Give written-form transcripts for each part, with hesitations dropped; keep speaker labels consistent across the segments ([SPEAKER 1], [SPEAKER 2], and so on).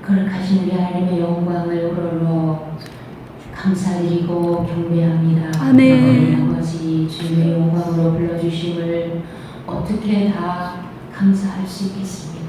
[SPEAKER 1] 거룩하신 우리 하나님의 영광을 홀로 감사드리고 경배합니다.
[SPEAKER 2] 아멘.
[SPEAKER 1] 아버지 주님의 영광으로 불러주심을 어떻게 다 감사할 수 있겠습니까?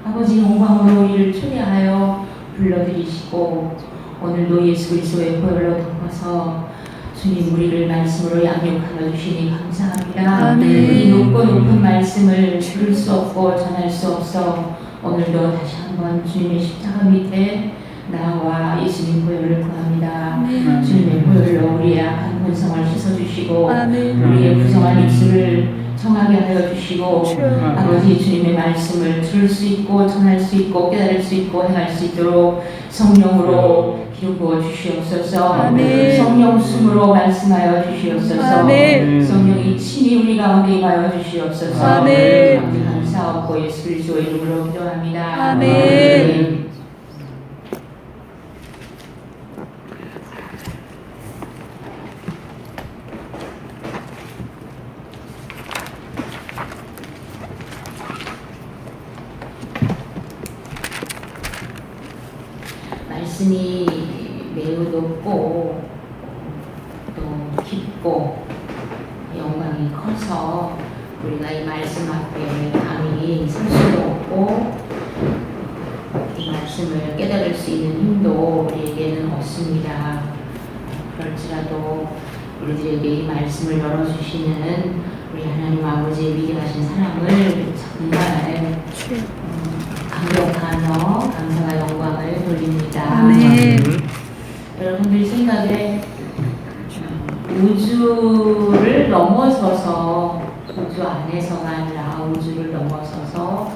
[SPEAKER 1] 아버지 영광으로 우리를 초대하여 불러드리시고 오늘도 예수 그리스도의 보혈로 덮어서 주님 우리를 말씀으로 양육하여 주시니 감사합니다.
[SPEAKER 2] 아멘.
[SPEAKER 1] 이 높고 높은 말씀을 들을 수 없고 전할 수 없어 오늘도 다시 한번 주님의 십자가 밑에 나와 예수님 보혈을 구합니다.
[SPEAKER 2] 아멘.
[SPEAKER 1] 주님의 보혈로 우리의 악한 본성을 씻어주시고
[SPEAKER 2] 아멘.
[SPEAKER 1] 우리의 부정한 입술을 청하게 하여 주시고
[SPEAKER 2] 주여.
[SPEAKER 1] 아버지 주님의 말씀을 들을 수 있고 전할 수 있고 깨달을 수 있고 행할 수 있도록 성령으로 기름 주시옵소서.
[SPEAKER 2] 아멘.
[SPEAKER 1] 성령 숨으로 말씀하여 주시옵소서.
[SPEAKER 2] 아멘.
[SPEAKER 1] 성령이 친히 우리 가운데 임하여 주시옵소서.
[SPEAKER 2] 아멘.
[SPEAKER 1] 아버지 감사하고 예수 그리스도의 이름으로 기도합니다.
[SPEAKER 2] 아멘.
[SPEAKER 1] 말씀이 매우 높고 또 깊고 영광이 커서 우리가 이 말씀 앞에 감히 설 수도 없고 이 말씀을 깨달을 수 있는 힘도 우리에게는 없습니다. 그럴지라도 우리들에게 이 말씀을 열어주시는 우리 하나님 아버지의 위대하신 사랑을 정말 감격하며 감사와 영광을 돌립니다.
[SPEAKER 2] 아멘.
[SPEAKER 1] 여러분들 생각에 우주를 넘어서서 우주 안에서가 아니라 우주를 넘어서서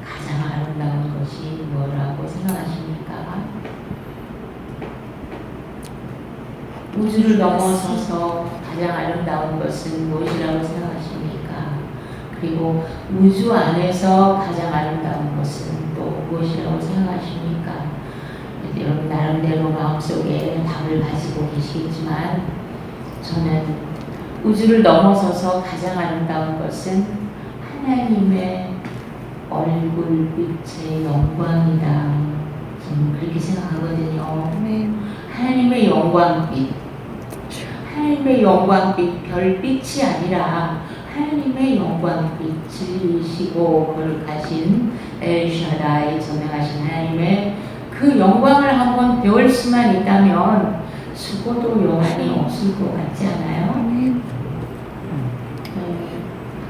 [SPEAKER 1] 가장 아름다운 것이 뭐라고 생각하십니까? 우주를 넘어서서 가장 아름다운 것은 무엇이라고 생각하십니까? 그리고 우주 안에서 가장 아름다운 것은 또 무엇이라고 생각하십니까? 여러분 나름대로 마음속에 답을 가지고 계시겠지만 저는 우주를 넘어서서 가장 아름다운 것은 하나님의 얼굴빛의 영광이다. 저는 그렇게 생각하거든요. 하나님의 영광빛, 하나님의 영광빛, 별빛이 아니라 하나님의 영광빛이시고 거룩하신 엘샤다이 전능하신 하나님의 그 영광을 한번 배울 수만 있다면 죽어도 여한이 없을 것 같지 않아요?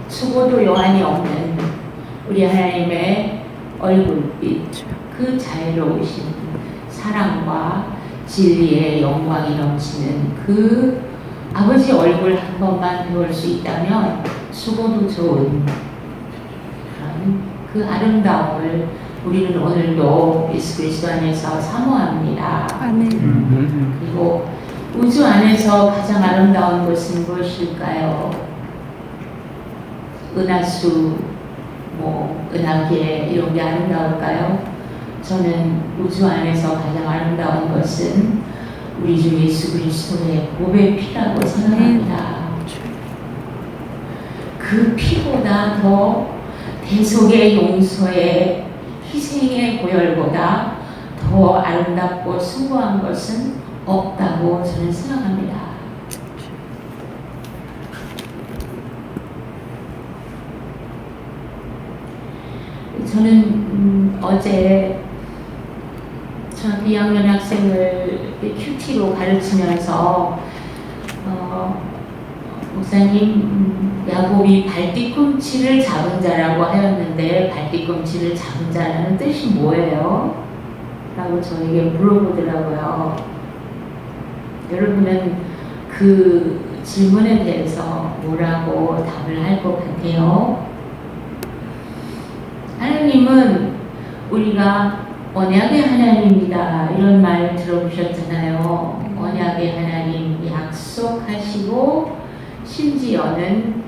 [SPEAKER 1] 죽어도 여한이 없는 우리 하나님의 얼굴빛, 그 자유로우신 사랑과 진리의 영광이 넘치는 그 아버지 얼굴 한 번만 배울 수 있다면 죽어도 좋은 그런 그 아름다움을 우리는 오늘도 예수 그리스도 안에서 사모합니다.
[SPEAKER 2] 아멘.
[SPEAKER 1] 그리고 우주 안에서 가장 아름다운 것은 무엇일까요? 은하수, 은하계 이런 게 아름다울까요? 저는 우주 안에서 가장 아름다운 것은 우리 주 예수 그리스도의 보배 피라고 생각합니다. 그 피보다 더 대속의 용서의 희생의 보혈보다 더 아름답고 숭고한 것은 없다고 저는 생각합니다. 저는 어제 저 2학년 학생을 큐티로 가르치면서 목사님 야곱이 발뒤꿈치를 잡은 자라고 하였는데 발뒤꿈치를 잡은 자라는 뜻이 뭐예요? 라고 저에게 물어보더라고요. 여러분은 그 질문에 대해서 뭐라고 답을 할 것 같아요? 하나님은 우리가 언약의 하나님이다 이런 말 들어보셨잖아요. 언약의 하나님 약속하시고 심지어는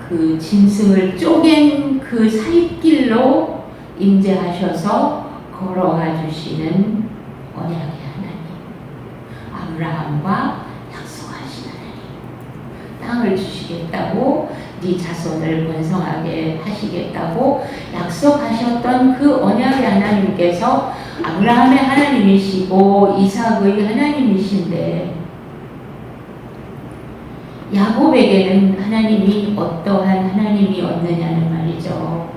[SPEAKER 1] 그 짐승을 쪼갠 그 살길로 임재하셔서 걸어가 주시는 언약의 하나님, 아브라함과 약속하신 하나님, 땅을 주시겠다고 네 자손을 번성하게 하시겠다고 약속하셨던 그 언약의 하나님께서 아브라함의 하나님이시고 이삭의 하나님이신데 야곱에게는 하나님이 어떠한 하나님이었느냐는 말이죠.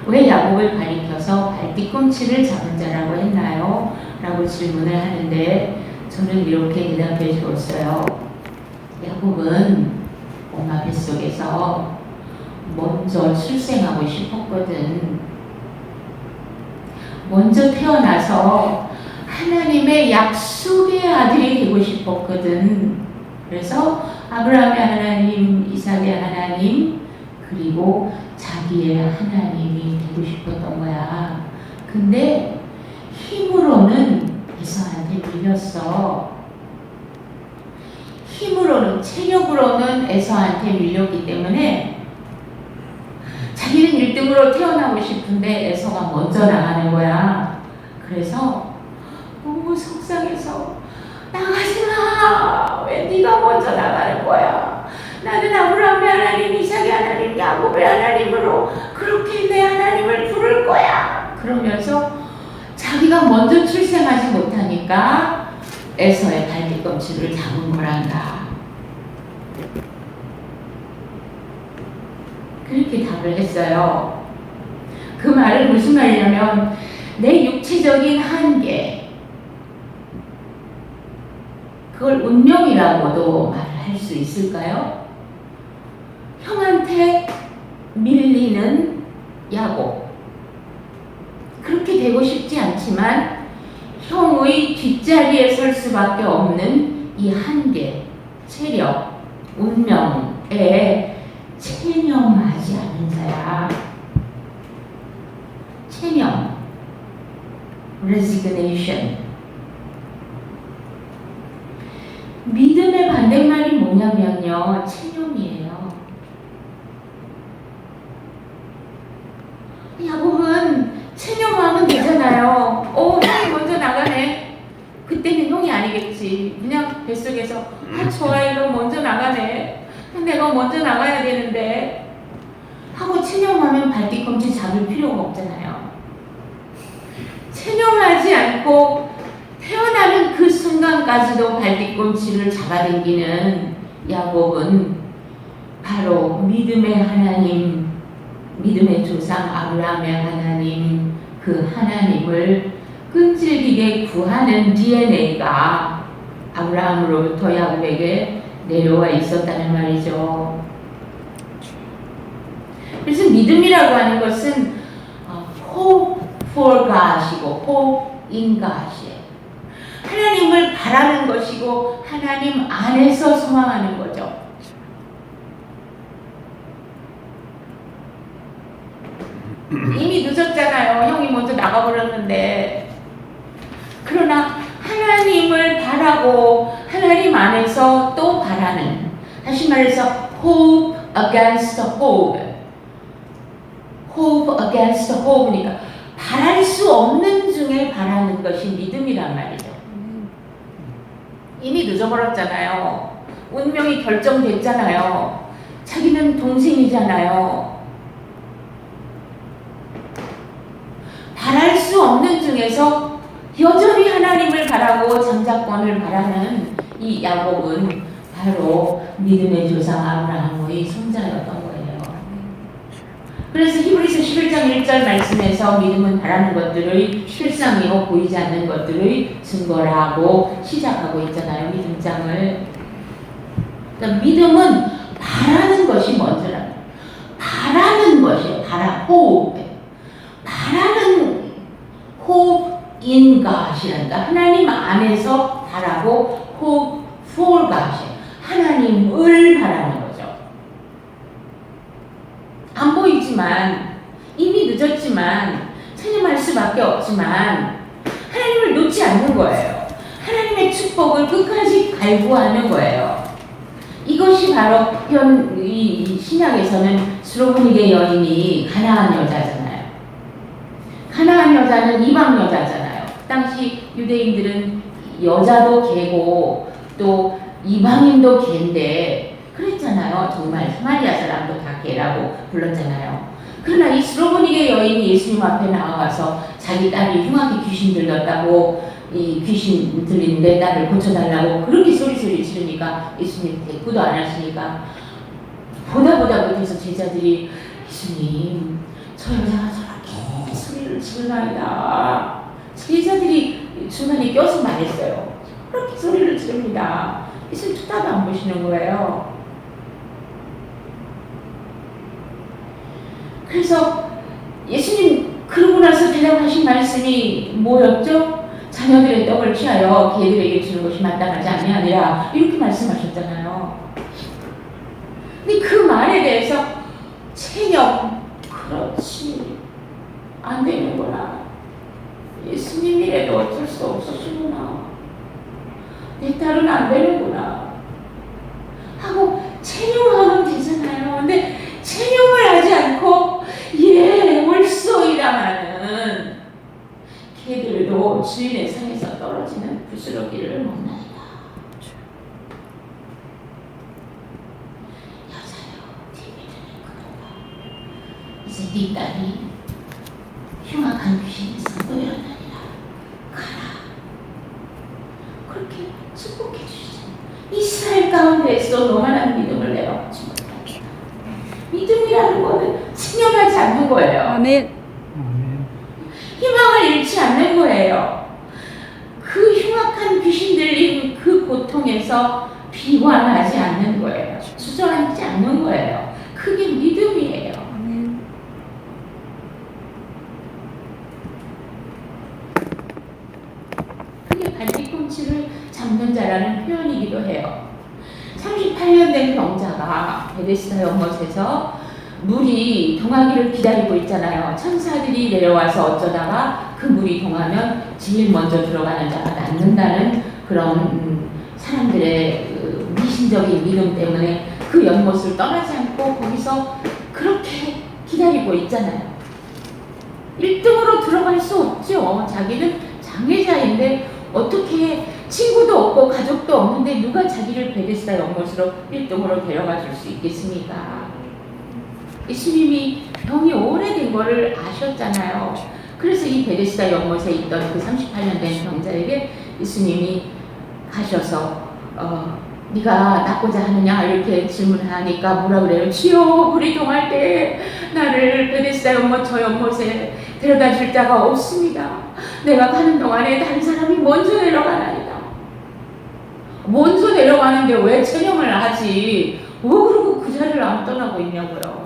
[SPEAKER 1] 왜 야곱을 가리켜서 발뒤꿈치를 잡은 자라고 했나요? 라고 질문을 하는데 저는 이렇게 대답해 주었어요. 야곱은 엄마 뱃속에서 먼저 출생하고 싶었거든. 먼저 태어나서 하나님의 약속의 아들이 되고 싶었거든. 그래서 아브라함의 하나님, 이삭의 하나님, 그리고 자기의 하나님이 되고 싶었던 거야. 근데 힘으로는 에서한테 밀렸어. 힘으로는, 체력으로는 에서한테 밀렸기 때문에 자기는 1등으로 태어나고 싶은데 에서가 먼저 나가는 거야. 그래서 너무 속상해서 나가지 마. 왜 네가 먼저 나가는 거야? 나는 아브라함의 하나님, 이삭의 하나님, 야곱의 하나님으로 그렇게 내 하나님을 부를 거야. 그러면서 자기가 먼저 출생하지 못하니까 에서의 발뒤꿈치를 잡은 거란다. 그렇게 답을 했어요. 그 말은 무슨 말이냐면 내 육체적인 한계, 그걸 운명이라고도 말할 수 있을까요? 형한테 밀리는 야곱, 그렇게 되고 싶지 않지만 형의 뒷자리에 설 수밖에 없는 이 한계, 체력, 운명에 체념하지 않은 자야. 체념, resignation. 믿음의 반대말이 뭐냐면요, 체념이에요. 야곱은 체념하면 되잖아요. 형이 먼저 나가네. 그때는 형이 아니겠지. 그냥 뱃속에서 좋아, 이거 먼저 나가네. 내가 먼저 나가야 되는데 하고 체념하면 발뒤꿈치 잡을 필요가 없잖아요. 체념하지 않고 태어나는 그 순간까지도 발뒤꿈치를 잡아당기는 야곱은 바로 믿음의 하나님, 믿음의 조상 아브라함의 하나님, 그 하나님을 끈질기게 구하는 DNA가 아브라함으로부터 야곱에게 내려와 있었다는 말이죠. 그래서 믿음이라고 하는 것은 hope for God이고 hope in God이에요. 하나님을 바라는 것이고 하나님 안에서 소망하는 거죠. 이미 늦었잖아요. 형이 먼저 나가버렸는데. 그러나 하나님을 바라고 하나님 안에서 또 바라는, 다시 말해서 hope against hope, hope against hope니까 바랄 수 없는 중에 바라는 것이 믿음이란 말이죠. 이미 늦어버렸잖아요. 운명이 결정됐잖아요. 자기는 동생이잖아요. 바랄 수 없는 중에서 여전히 하나님을 바라고 장자권을 바라는 이 야곱은 바로 믿음의 조상 아브라함의 손자였던 거예요. 그래서 히브리서 11장 1절 말씀에서 믿음은 바라는 것들의 실상이요 보이지 않는 것들의 증거라고 시작하고 있잖아요. 믿음장을. 그러니까 믿음은 바라는 것이 먼저라. 바라는 것이에요. hope. 바라는 hope in God이란다. 하나님 안에서 바라고 hope for God. 하나님을 바라는 거죠. 안 보이지만, 이미 늦었지만, 체념할 수밖에 없지만 하나님을 놓지 않는 거예요. 하나님의 축복을 끝까지 갈구하는 거예요. 이것이 바로 이 신약에서는 스로보니게 여인이 가나안 여자잖아요. 가나안 여자는 이방 여자잖아요. 당시 유대인들은 여자도 개고 또 이방인도 개인데 그랬잖아요. 정말 사마리아 사람도 다 개라고 불렀잖아요. 그러나 이 스로보니게 여인이 예수님 앞에 나와서 자기 딸이 흉악히 귀신 들렸다고, 이 귀신 들린 내 딸을 고쳐달라고 그렇게 소리소리 지르니까 예수님 대꾸도 안 하시니까 보다 못해서 제자들이 예수님 저 여자가 저렇게 소리를 지르나이다. 제자들이 중간에 껴서 말했어요. 그렇게 소리를 지릅니다. 예수님 쳐다도 안 보시는 거예요. 그래서 예수님 그러고 나서 대답하신 말씀이 뭐였죠? 자녀들의 떡을 취하여 개들에게 주는 것이 마땅하지 아니하니라 이렇게 말씀하셨잖아요. 근데 그 말에 대해서 체념, 그렇지, 안 되는구나. 예수님이라도 어쩔 수 없으시구나. 내 딸은 안 되는구나 하고 체념하면 되잖아요. 근데 체념을 하지 않고 올소이라마는 개들도 주인의 상에서 떨어지는 부스러기를 먹나이다. 여자여, TV를 그런가. 이제 네 딸이 흉악한 귀신에서 놓여나니라. 가라. 그렇게 축복해 주시죠. 이스라엘 가운데에서 너만한 믿음을 내어주지 못합니다. 믿음이라는 것은 체념하지 않는 거예요.
[SPEAKER 2] 아멘.
[SPEAKER 1] 희망을 잃지 않는 거예요. 그 흉악한 귀신 들린 그 고통에서 비관하지 않는 거예요. 주저앉지 않는 거예요. 그게 믿음이에요.
[SPEAKER 2] 아멘.
[SPEAKER 1] 그게 발뒤꿈치를 잡는 자라는 표현이기도 해요. 38년 된 병자가 베데스다 연못에서 물이 동하기를 기다리고 있잖아요. 천사들이 내려와서 어쩌다가 그 물이 동하면 제일 먼저 들어가는 자가 낫는다는 그런 사람들의 그 미신적인 믿음 때문에 그 연못을 떠나지 않고 거기서 그렇게 기다리고 있잖아요. 1등으로 들어갈 수 없죠. 자기는 장애자인데 어떻게 친구도 없고 가족도 없는데 누가 자기를 베데스다 연못으로 1등으로 데려가 줄 수 있겠습니까? 예수님이 병이 오래된 거를 아셨잖아요. 그래서 이 베데스다 연못에 있던 그 38년 된 병자에게 예수님이 가셔서 네가 낫고자 하느냐 이렇게 질문하니까 뭐라 그래요? 주여, 물이 동할 때 나를 베데스다 연못 저 연못에 데려다 줄 자가 없습니다. 내가 가는 동안에 다른 사람이 먼저 내려가나이다. 먼저 내려가는데 왜 체념을 하지? 왜 그러고 그 자리를 안 떠나고 있냐고요.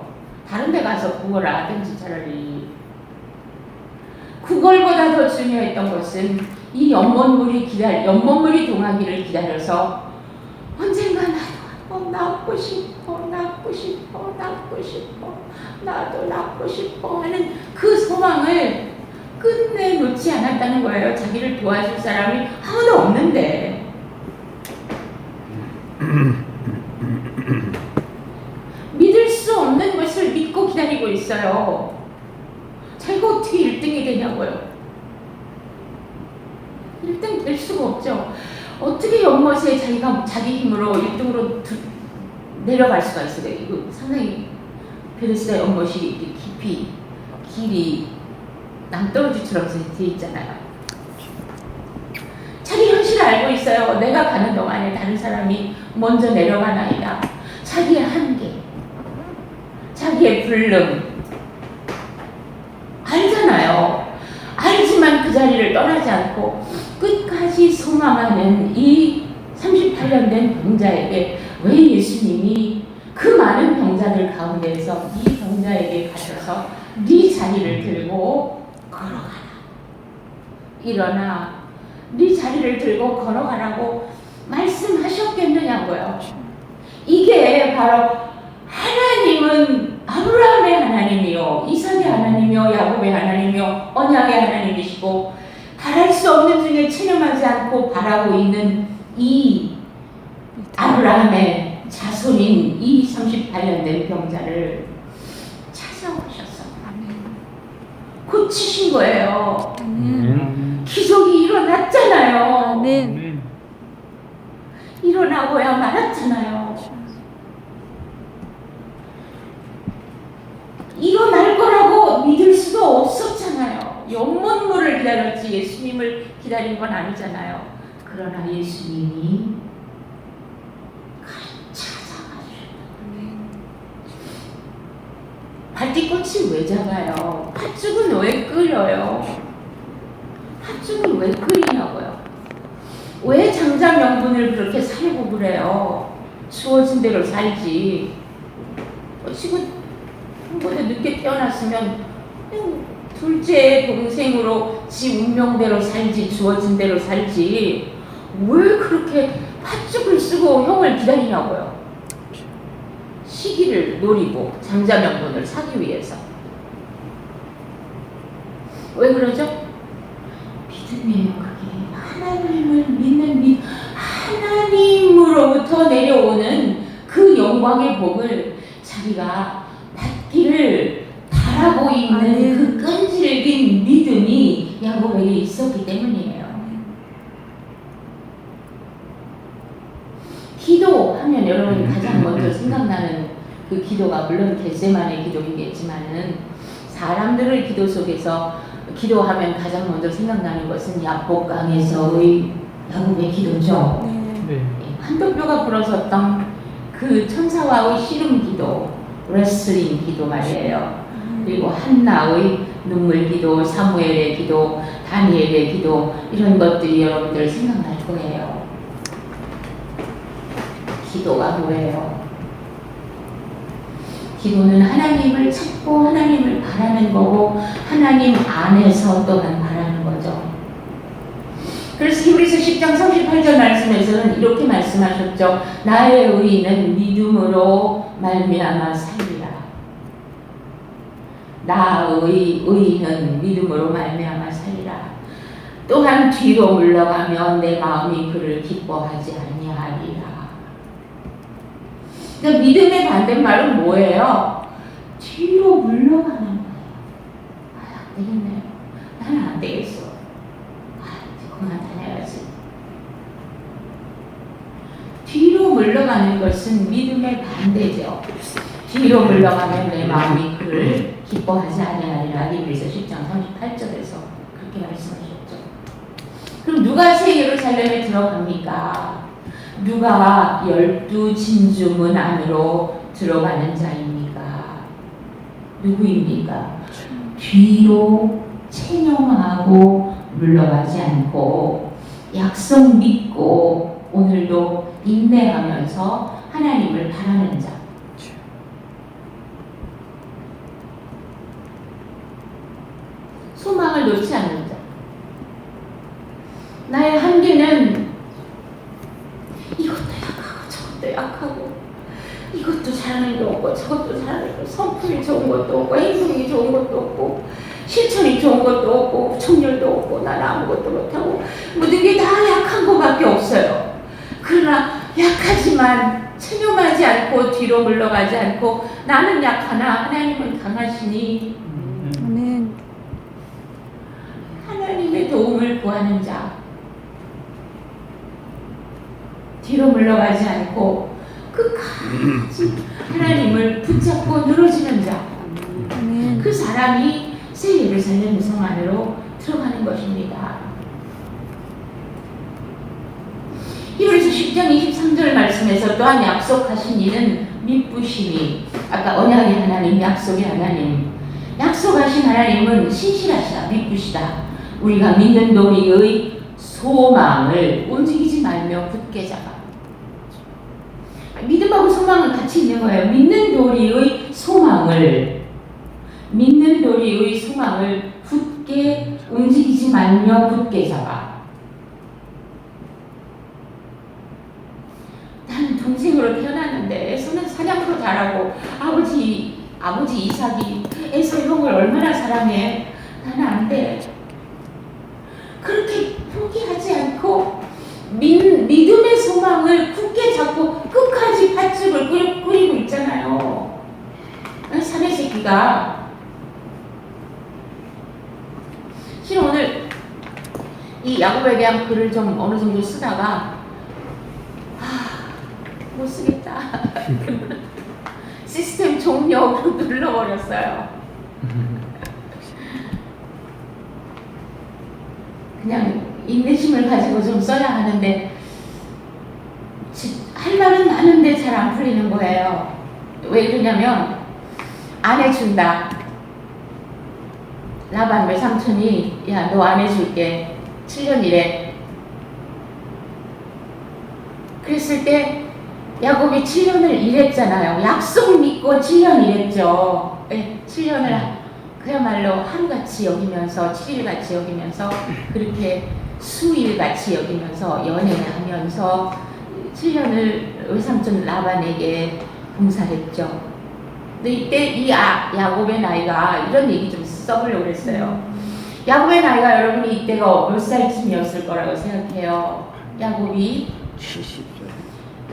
[SPEAKER 1] 다른 데 가서 그걸 하든지 차라리. 그걸보다 더 중요했던 것은 이 연못물이 동하기를 기다려서 언젠가 나도 낳고 싶어, 나도 낳고 싶어 하는 그 소망을 끝내 놓지 않았다는 거예요. 자기를 도와줄 사람이 아무도 없는데. 믿을 수 없는 것을 믿고 기다리고 있어요. 자기가 어떻게 1등이 되냐고요. 1등 될 수가 없죠. 어떻게 연못에 자기가 자기 힘으로 1등으로 내려갈 수가 있어요. 이거 상당히 베데스다 연못이 깊이 길이 낭떠러지처럼 돼 있잖아요. 자기 현실을 알고 있어요. 내가 가는 동안에 다른 사람이 먼저 내려가나이다. 자기의 한계, 자기의 불능 알잖아요. 알지만 그 자리를 떠나지 않고 끝까지 소망하는 이 38년 된 병자에게 왜 예수님이 그 많은 병자들 가운데에서 이 병자에게 가셔서 네 자리를 들고 걸어가라. 일어나 네 자리를 들고 걸어가라고 말씀하셨겠느냐고요. 이게 바로 하나님은 아브라함의 하나님이요, 이삭의 하나님이요, 야곱의 하나님이요, 언약의 하나님이시고 바랄 수 없는 중에 체념하지 않고 바라고 있는 이 아브라함의 자손인 이 38년 된 병자를 찾아오셨어. 고치신 거예요. 기적이 일어났잖아요.
[SPEAKER 2] 아멘.
[SPEAKER 1] 일어나고야 말았잖아요. 때까지 예수님을 기다린 건 아니잖아요. 그러나 예수님이 발뒤꿈치 왜 잡아요? 팥죽은 왜 끓여요? 팥죽을 왜 끓이냐고요? 왜 장자 명분을 그렇게 살고 그래요? 주어진 대로 살지. 지금 한 번에 늦게 태어났으면 그냥 둘째 동생으로 지 운명대로 살지, 주어진 대로 살지. 왜 그렇게 팥죽을 쓰고 형을 기다리냐고요? 시기를 노리고 장자 명분을 사기 위해서. 왜 그러죠? 믿음이에요. 그게 하나님을 믿는 하나님으로부터 내려오는 그 영광의 복을 자기가 받기를 바라고 있는 그 끈질긴 믿음이 야곱에게 있었기 때문이에요. 기도하면 여러분이 가장 먼저 생각나는 그 기도가 물론 겟세마네 기도이겠지만은 사람들의 기도 속에서 기도하면 가장 먼저 생각나는 것은 야복강에서의 야곱의 기도죠.
[SPEAKER 2] 네.
[SPEAKER 1] 한도뼈가 부러졌던 그 천사와의 씨름 기도, 레슬링 기도 말이에요. 그리고 한나의 눈물 기도, 사무엘의 기도, 다니엘의 기도 이런 것들이 여러분들 생각날 거예요. 기도가 뭐예요? 기도는 하나님을 찾고 하나님을 바라는 거고 하나님 안에서 또한 바라는 거죠. 그래서 히브리서 10장 38절 말씀에서는 이렇게 말씀하셨죠. 나의 의인은 믿음으로 말미암아 살리라. 나의 의인은 믿음으로 말미암아 살리라. 또한 뒤로 물러가면 내 마음이 그를 기뻐하지 아니하리라. 그러니까 믿음의 반대말은 뭐예요? 뒤로 물러가는 거예요. 안 되겠네요. 나는 안 되겠어. 그만 다녀야지. 뒤로 물러가는 것은 믿음의 반대죠. 뒤로 물러가면 내 마음이 그를 기뻐하지 아니하리라. 히브리서 10장 38절에서 그렇게 말씀하셨죠. 그럼 누가 새 예루살렘에 들어갑니까? 누가 12 진주문 안으로 들어가는 자입니까? 누구입니까? 뒤로 체념하고 물러가지 않고 약속 믿고 오늘도 인내하면서 하나님을 바라는 자. 소망을 놓지 않는 자. 나의 한계는 이것도 약하고 저것도 약하고 이것도 잘하는 게 없고 저것도 잘하는 게 없고 성품이 좋은 것도 없고 행동이 좋은 것도 없고 실천이 좋은 것도 없고 청렬도 없고 나는 아무것도 못하고 모든 게 다 약한 것밖에 없어요. 그러나 약하지만 체념하지 않고 뒤로 물러가지 않고 나는 약하나 하나님은 강하시니
[SPEAKER 2] 아멘.
[SPEAKER 1] 하나님의 도움을 구하는 자. 뒤로 물러가지 않고 끝까지 하나님을 붙잡고 늘어지는 자.
[SPEAKER 2] 아멘.
[SPEAKER 1] 그 사람이 새 예루살렘 성 안으로 들어가는 것입니다. 히브리서 10장 23절 말씀에서 또한 약속하신 이는 미쁘시니 아까 언약의 하나님, 약속의 하나님, 약속하신 하나님은 신실하시다, 미쁘시다. 우리가 믿는 도리의 소망을 움직이지 말며 굳게 잡아. 믿음하고 소망은 같이 있는 거예요. 믿는 도리의 소망을 굳게 움직이지 말며 굳게 잡아. 나는 동생으로 태어났는데 에서는 사냥도 잘하고 아버지 이삭이 에서 형을 얼마나 사랑해. 나는 안 돼. 그렇게 포기하지 않고 믿음의 소망을 굳게 잡고 끝까지 팥죽을 끓이고 있잖아요. 사내 새끼가. 실은 오늘 이 야곱에 대한 글을 좀 어느 정도 쓰다가 못 쓰겠다. 시스템 종료로 눌러버렸어요. 그냥 인내심을 가지고 좀 써야 하는데 할 말은 많은데 잘 안 풀리는 거예요. 왜 그러냐면 안 해준다. 라반 외삼촌이 야 너 안 해줄게 7년 일해. 그랬을 때 야곱이 7년을 일했잖아요. 약속 믿고 7년 일했죠. 네, 7년을 그야말로 하루같이 여기면서 7일같이 여기면서 그렇게 수일같이 여기면서 연애하면서 7년을 외삼촌 라반에게 봉사했죠. 근데 이때 이 야곱의 나이가 이런 얘기 좀 써보려고 그랬어요. 야곱의 나이가 여러분이 이때가 몇 살쯤이었을 거라고 생각해요. 야곱이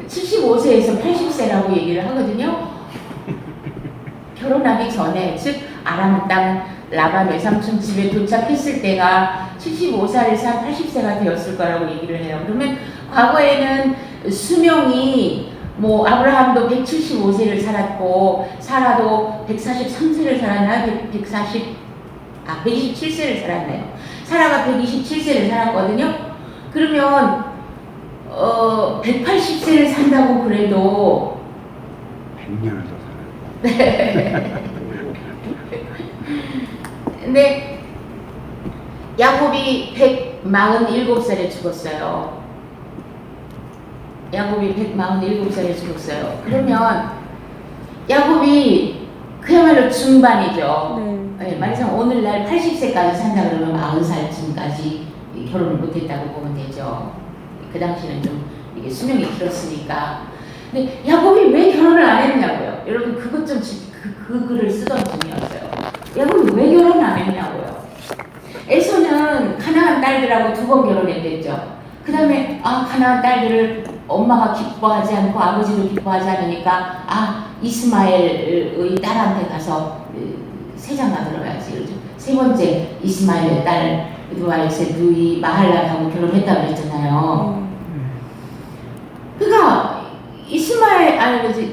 [SPEAKER 1] 75세에서 80세라고 얘기를 하거든요. 결혼하기 전에, 즉 아람 땅 라반 외삼촌 집에 도착했을 때가 75살에서 한 80세가 되었을 거라고 얘기를 해요. 그러면 과거에는 수명이 뭐 아브라함도 175세를 살았고 사라도 143세를 살았나? 127세를 살았네요. 사라가 127세를 살았거든요. 그러면 180세를 산다고 그래도
[SPEAKER 3] 100년을 더 살아요.
[SPEAKER 1] 네. 근데 야곱이 147살에 죽었어요. 야곱이 147살에 죽었어요. 그러면 야곱이 그야말로 중반이죠.
[SPEAKER 2] 네.
[SPEAKER 1] 네, 말하자면 오늘날 80세까지 산다 그러면 40살쯤까지 결혼을 못했다고 보면 되죠. 그 당시는 좀 이게 수명이 길었으니까. 근데 야곱이 왜 결혼을 안 했냐고요. 여러분 그것 좀 그 글을 쓰던 분이었어요. 야곱이 왜 결혼을 안 했냐고요. 에서는 가나안 딸들하고 2번 결혼했댔죠. 그 다음에 가나안 딸들을 엄마가 기뻐하지 않고 아버지도 기뻐하지 않으니까 이스마엘의 딸한테 가서 세장가 들어가야지. 그렇죠? 세 번째 이스마엘의 딸 누이 마할라하고 결혼했다고 그랬잖아요. 그러니까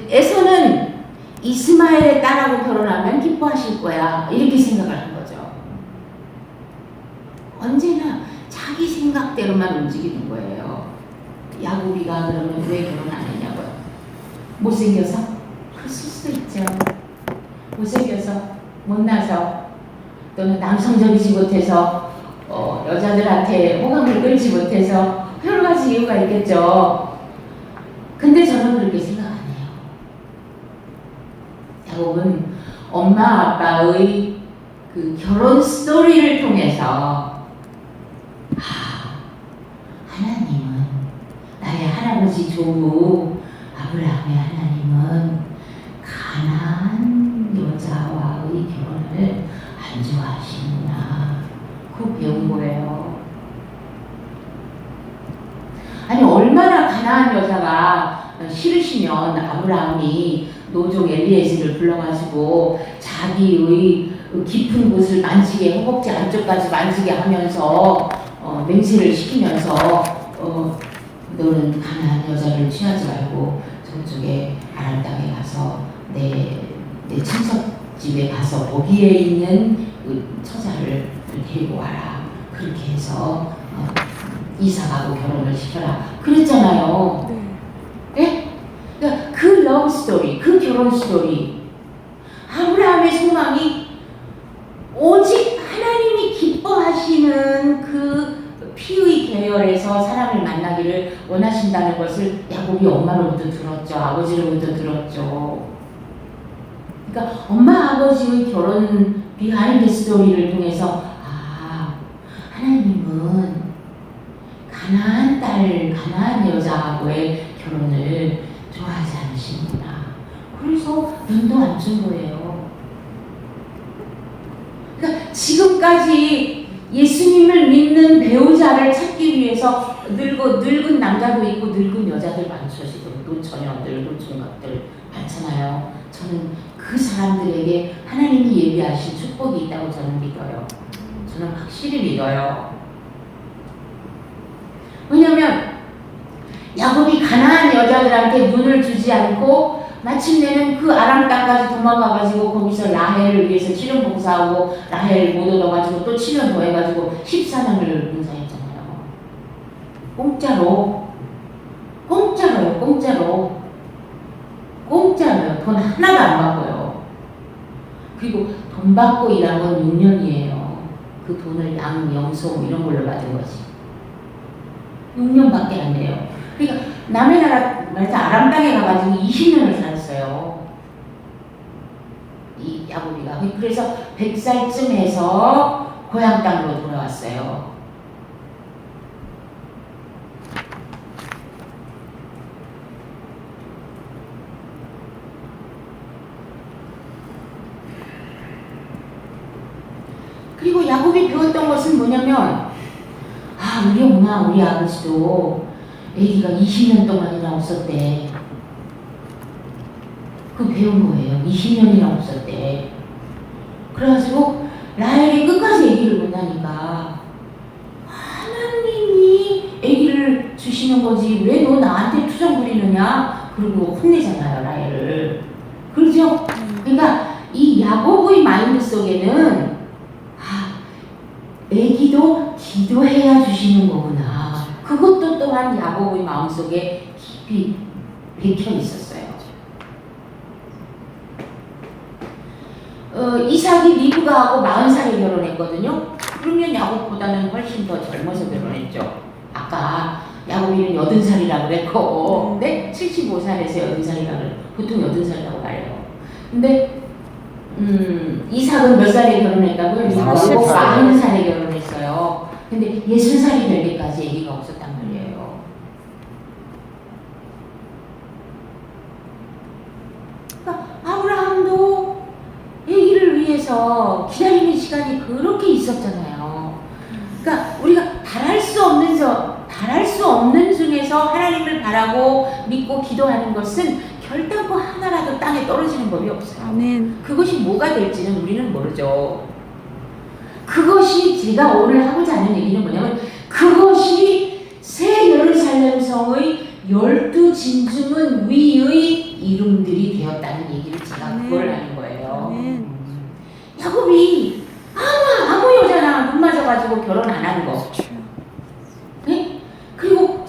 [SPEAKER 1] 에서는 이스마엘의 딸하고 결혼하면 기뻐하실 거야 이렇게 생각을 한 거죠. 언제나 자기 생각대로만 움직이는 거예요. 야곱이가 그러면 왜 결혼 안 했냐고요. 못생겨서? 그럴 수도 있죠. 못생겨서, 못나서, 또는 남성적이지 못해서, 여자들한테 호감을 끌지 못해서 여러 가지 이유가 있겠죠. 근데 저는 그렇게 생각 안 해요. 야곱은 엄마 아빠의 그 결혼 스토리를 통해서 하나님은 나의 할아버지 조부 아브라함의 하나님은 가나안 여자와의 결혼을 안 좋아하시는구나. 그거 배운 거예요. 아니 얼마나 가나안 여자가 싫으시면 아브라함이 노종 엘리에셀을 불러가지고 자기의 깊은 곳을 만지게 허벅지 안쪽까지 만지게 하면서 맹세를 시키면서 너는 가나안 여자를 취하지 말고 저쪽에 아람 땅에 가서 내 친척 집에 가서 거기에 있는 그 처자를 데리고 와라. 그렇게 해서 이삭하고 결혼을 시켜라. 그랬잖아요. 네? 그러니까 그 러브 스토리, 그 결혼 스토리, 아브라함의 소망이 오직 하나님이 기뻐하시는 그 피의 계열에서 사람을 만나기를 원하신다는 것을 야곱이 엄마로부터 들었죠. 아버지로부터 들었죠. 그러니까 엄마 아버지의 결혼 비하인드 스토리를 통해서 하나님은 가나안 딸, 가나안 여자하고의 결혼을 좋아하지 않으시는구나. 그래서 눈도 안 준 거예요. 그러니까 지금까지 예수님을 믿는 배우자를 찾기 위해서 늙은 남자도 있고 늙은 여자들 많죠. 지금 노처녀들, 노총각들 많잖아요. 저는 그 사람들에게 하나님이 예비하신 축복이 있다고 저는 믿어요. 저는 확실히 믿어요. 왜냐면 야곱이 가나안 여자들한테 눈을 주지 않고 마침내는 그 아람 땅까지 도망가가지고 거기서 라헬을 위해서 7년 봉사하고 라헬 못 얻어가지고 또 7년 더 해가지고 14년을 봉사했잖아요. 공짜로요. 돈 하나도 안 받고요. 그리고 돈 받고 일한 건 6년이에요. 그 돈을 양영소 뭐 이런 걸로 받은 거지. 6년밖에 안 돼요. 그러니까 남의 나라 말해서 아람 땅에 가가지고 20년을 살았어요. 이 야곱이가. 그래서 100살쯤 해서 고향 땅으로 돌아왔어요. 그리고 야곱이 배웠던 것은 뭐냐면, 우리 엄마, 우리 아버지도 아기가 20년 동안이나 없었대. 그 배운 거예요. 20년이나 없었대. 그래가지고 라헬이 끝까지 아기를 못 나니까 하나님이 아기를 주시는 거지 왜 너 나한테 투정 부리느냐? 그리고 혼내잖아요, 라헬을. 그렇죠? 그러니까 이 야곱의 마인드 속에는 아기도 기도해야 주시는 거구나. 그것도 또한 야곱의 마음속에 깊이 박혀 있었어요. 이삭이 리브가하고 40살에 결혼했거든요. 그러면 야곱보다는 훨씬 더 젊어서 결혼했죠. 아까 야곱이는 80살이라고 그랬고, 네? 75살에서 80살이라고 그래요. 보통 80살이라고 말해요. 근데 이삭은 몇 살에 결혼했다고요? 40살에 결혼했어요. 근데 60살이 될 때까지 아기가 없었단 말이에요. 그러니까 아브라함도 아기를 위해서 기다리는 시간이 그렇게 있었잖아요. 그러니까 우리가 바랄 수 없는 중에서 하나님을 바라고 믿고 기도하는 것은 결단코 하나라도 땅에 떨어지는 법이 없어요.
[SPEAKER 2] 아멘.
[SPEAKER 1] 그것이 뭐가 될지는 우리는 모르죠. 그것이 제가 오늘 하고자 하는 얘기는 뭐냐면, 그것이 새 예루살렘 성의 12진주문 위의 이름들이 되었다는 얘기를 제가 그걸 하는 거예요.
[SPEAKER 2] 아멘.
[SPEAKER 1] 야곱이 아무 여자나 눈 맞아가지고 결혼 안 하는 거. 네? 그리고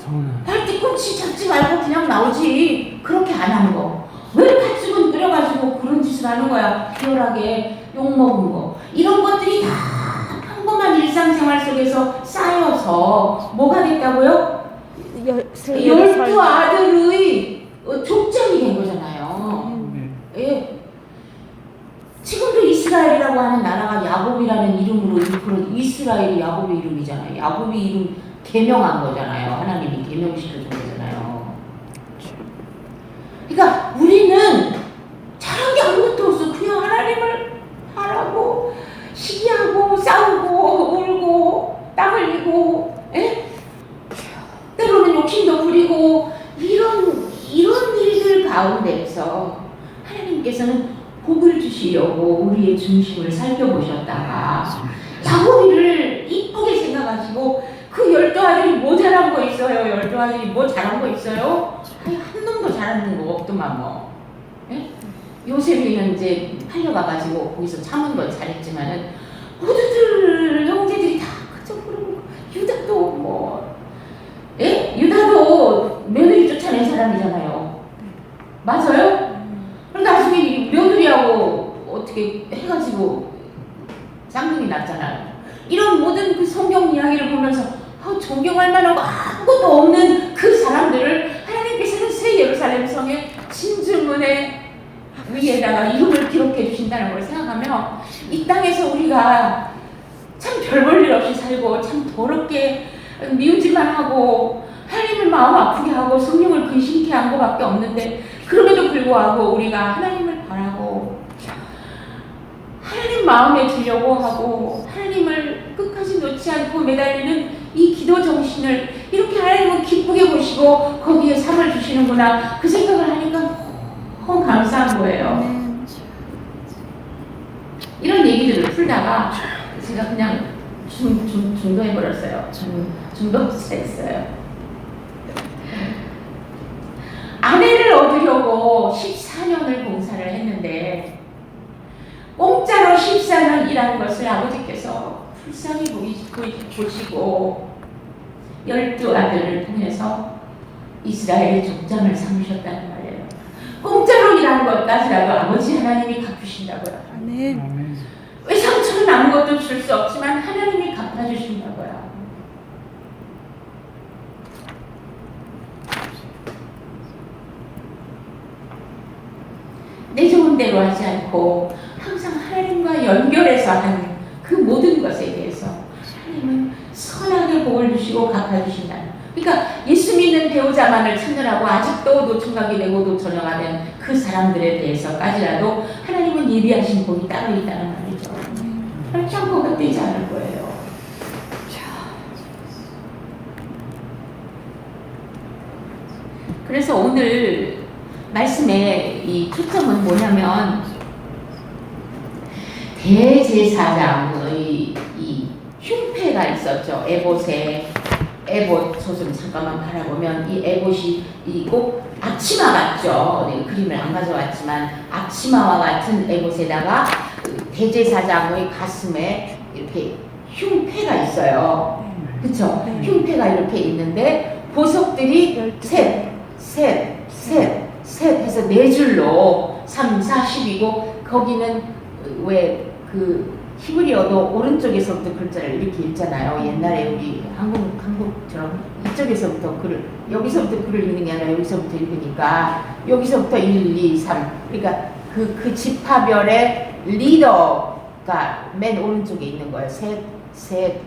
[SPEAKER 1] 발뒤꿈치 잡지 말고 그냥 나오지. 그렇게 안 하는 거. 왜 팥죽은 끓여가지고 그런 짓을 하는 거야. 비열하게 욕먹은 거. 이런 것들이 다 평범한 일상생활 속에서 쌓여서 뭐가 됐다고요? 12아들의 족장이 된 거잖아요. 예. 지금도 이스라엘이라고 하는 나라가 야곱이라는 이름으로 일컬어 이스라엘이 야곱의 이름이잖아요. 야곱의 이름 개명한 거잖아요. 하나님이 개명시켜준 거잖아요. 그러니까 우리는 잘한 게 아무것도 없어. 그냥 하나님을 바라고 시기하고 싸우고 울고 땀 흘리고, 에? 때로는 욕심도 부리고 이런 일들 가운데에서 하나님께서는 복을 주시려고 우리의 중심을 살펴보셨다가 야곱이를 이쁘게 생각하시고, 그 12아들이 뭐 잘한 거 있어요? 12아들이 뭐 잘한 거 있어요? 아니, 한 놈도 잘하는 거 없더만 뭐. 예? 요셉이는 이제 팔려가가지고 거기서 참은 건 잘했지만은 모두들 형제들이 다 그저 그러고, 유다도 뭐, 예? 유다도 며느리 쫓아낸 사람이잖아요. 맞아요? 그럼 나중에 며느리하고 어떻게 해가지고 쌍둥이 났잖아요. 이런 모든 그 성경 이야기를 보면서 존경할 만한 거 아무것도 없는 그 사람들을 하나님께서는 새 예루살렘 성의 진주문의 위에다가 이름을 기록해 주신다는 걸 생각하면, 이 땅에서 우리가 참 별 볼 일 없이 살고 참 더럽게 미우지만 하고 하나님을 마음 아프게 하고 성령을 근심케 한 것밖에 없는데, 그럼에도 불구하고 우리가 하나님을 바라고 하나님 마음에 들려고 하고 하나님을 끝까지 놓지 않고 매달리는 이 기도 정신을 이렇게 하나님은 기쁘게 보시고 거기에 상을 주시는구나, 그 생각을 하니까 너무 감사한 거예요. 이런 얘기들을 풀다가 제가 그냥 중도해버렸어요. 중도했어요. 아내를 얻으려고 14년을 봉사를 했는데, 공짜로 14년 일하는 것을 아버지께서 불쌍히 보시고 12 아들을 통해서 이스라엘의 족장을 삼으셨다는 말이에요. 공짜로 일하는 것까지라도 아버지 하나님이 갚으신다고요.
[SPEAKER 2] 아멘.
[SPEAKER 3] 아멘.
[SPEAKER 1] 왜 상처는 아무것도 줄 수 없지만 하나님이 갚아주신다고요. 내 좋은 대로 하지 않고 항상 하나님과 연결해서 하는 그 모든 것에 대해서 하나님은 선하게 복을 주시고 갚아주신다. 그러니까 예수 믿는 배우자만을 찾느라고 아직도 노총각이 되고 노처녀가 된 그 사람들에 대해서까지라도 하나님은 예비하신 복이 따로 있다는 말이죠. 그렇지 않고 헛되지 않을 거예요. 그래서 오늘 말씀의 이 초점은 뭐냐면 대제사장의 이 흉패가 있었죠. 에봇 소좀 잠깐만 바라보면 이 에봇이 꼭 앞치마 같죠. 네, 그림을 안 가져왔지만 앞치마와 같은 에봇에다가 대제사장의 가슴에 이렇게 흉패가 있어요. 그렇죠?
[SPEAKER 2] 네.
[SPEAKER 1] 흉패가 이렇게 있는데 보석들이 셋 해서 네 줄로 3, 4, 10이고 거기는 왜 그 히브리어도 오른쪽에서부터 글자를 이렇게 읽잖아요. 옛날에 우리 한국처럼 이쪽에서부터 글을 여기서부터 글을 읽는 게 아니라 여기서부터 읽으니까 여기서부터 1, 2, 3 그러니까 그 지파별의 리더가 맨 오른쪽에 있는 거예요. 셋